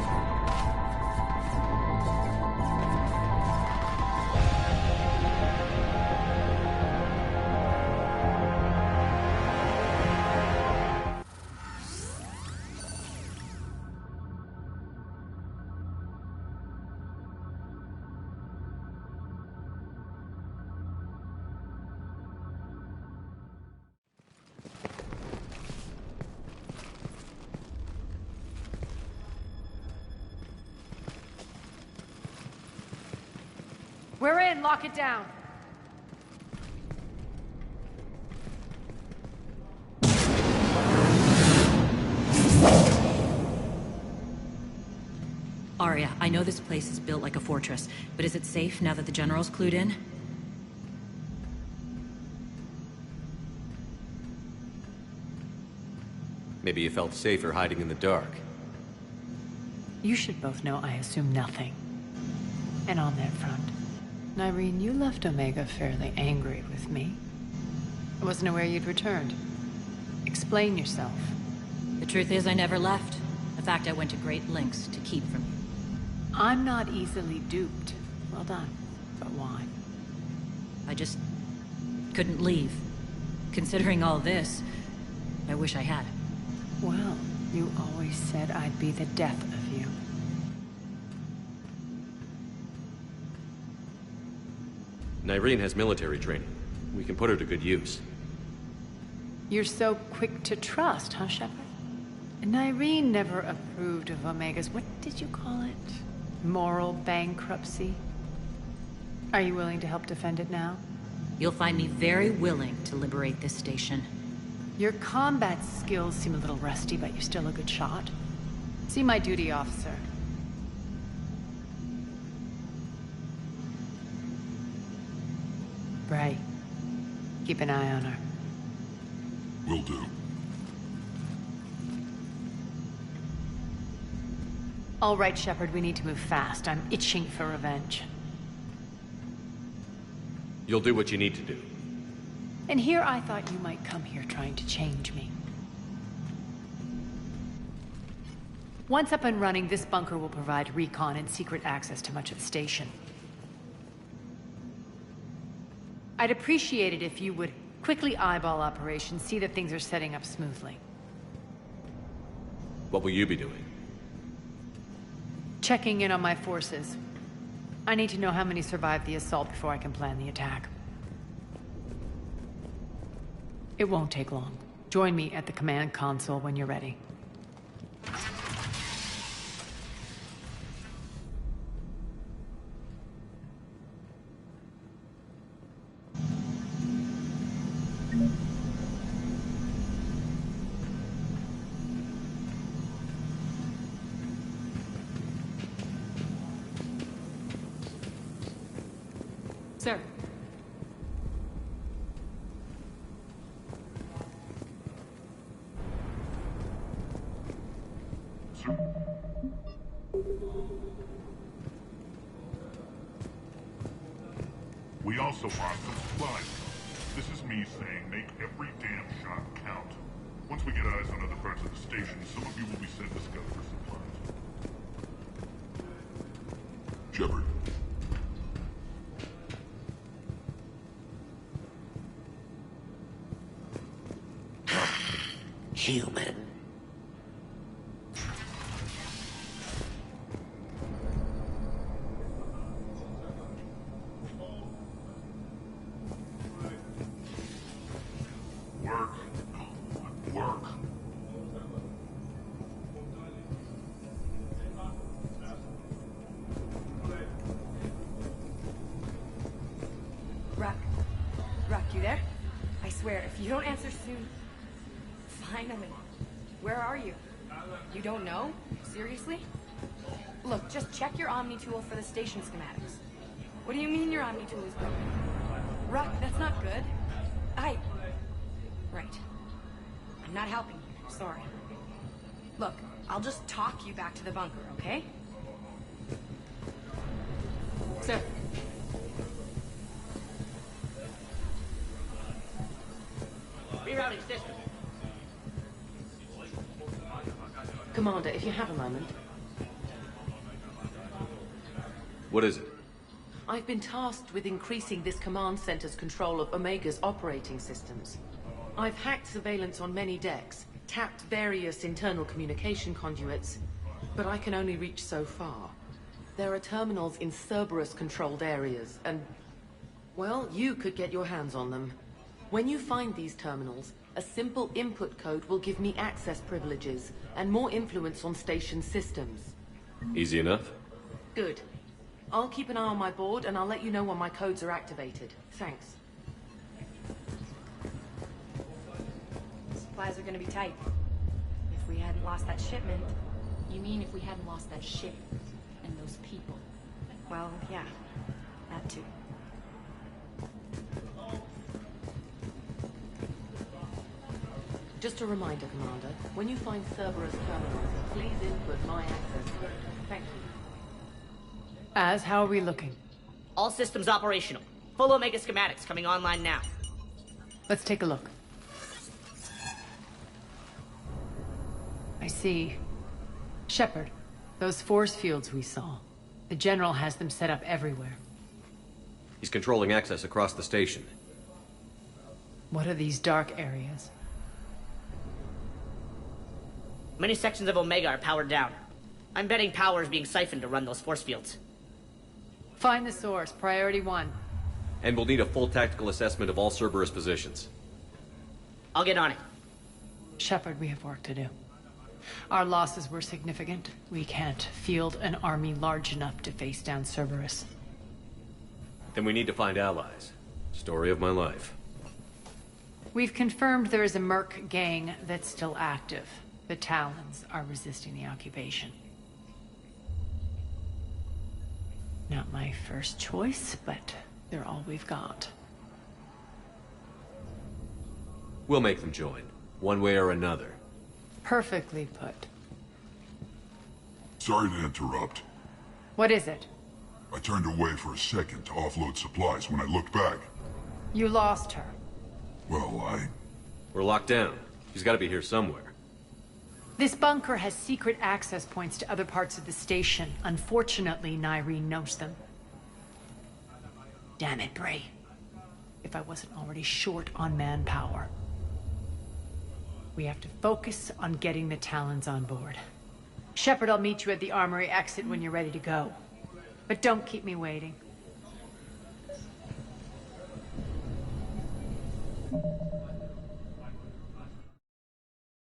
We're in. Lock it down. Arya, I know this place is built like a fortress, but is it safe now that the General's clued in? Maybe you felt safer hiding in the dark. You should both know I assume nothing. And on that front, Nyreen, you left Omega fairly angry with me. I wasn't aware you'd returned. Explain yourself. The truth is I never left. In fact, I went to great lengths to keep from you. I'm not easily duped. Well done. But why? I just couldn't leave. Considering all this, I wish I had. Well, you always said I'd be the death of you. Nyreen has military training. We can put her to good use. You're so quick to trust, huh, Shepard? Nyreen never approved of Omega's, what did you call it? Moral bankruptcy? Are you willing to help defend it now? You'll find me very willing to liberate this station. Your combat skills seem a little rusty, but you're still a good shot. See my duty officer. Bray, keep an eye on her. Will do. All right, Shepard, we need to move fast. I'm itching for revenge. You'll do what you need to do. And here I thought you might come here trying to change me. Once up and running, this bunker will provide recon and secret access to much of the station. I'd appreciate it if you would quickly eyeball operations, see that things are setting up smoothly. What will you be doing? Checking in on my forces. I need to know how many survived the assault before I can plan the attack. It won't take long. Join me at the command console when you're ready. Sir. We also want some supplies. This is me saying make every damn shot count. Once we get eyes on other parts of the station, some of you will be sent to scout for supplies. Shepard. Human. Work. Work. Rock, you there? I swear, if you don't answer soon... Finally. Where are you? You don't know? Seriously? Look, just check your Omni tool for the station schematics. What do you mean your Omni tool is broken? Rock, that's not good. Right. I'm not helping you. Sorry. Look, I'll just talk you back to the bunker, okay? Sir. Rerouting system. Commander, if you have a moment. What is it? I've been tasked with increasing this command center's control of Omega's operating systems. I've hacked surveillance on many decks, tapped various internal communication conduits, but I can only reach so far. There are terminals in Cerberus-controlled areas, and... well, you could get your hands on them. When you find these terminals, a simple input code will give me access privileges and more influence on station systems. Easy enough? Good. I'll keep an eye on my board, and I'll let you know when my codes are activated. Thanks. Supplies are gonna be tight. If we hadn't lost that shipment... You mean if we hadn't lost that ship and those people? Well, yeah. That too. Just a reminder, Commander. When you find Cerberus terminals, please input my access code. Thank you. How are we looking? All systems operational. Full Omega schematics coming online now. Let's take a look. I see. Shepard, those force fields we saw. The General has them set up everywhere. He's controlling access across the station. What are these dark areas? Many sections of Omega are powered down. I'm betting power is being siphoned to run those force fields. Find the source, priority 1. And we'll need a full tactical assessment of all Cerberus positions. I'll get on it. Shepard, we have work to do. Our losses were significant. We can't field an army large enough to face down Cerberus. Then we need to find allies. Story of my life. We've confirmed there is a Merc gang that's still active. The Talons are resisting the occupation. Not my first choice, but they're all we've got. We'll make them join, one way or another. Perfectly put. Sorry to interrupt. What is it? I turned away for a second to offload supplies. When I looked back, You lost her. well, We're locked down. She's gotta be here somewhere. This bunker has secret access points to other parts of the station. Unfortunately, Nyreen knows them. Damn it, Bray. If I wasn't already short on manpower. We have to focus on getting the Talons on board. Shepard, I'll meet you at the armory exit when you're ready to go. But don't keep me waiting.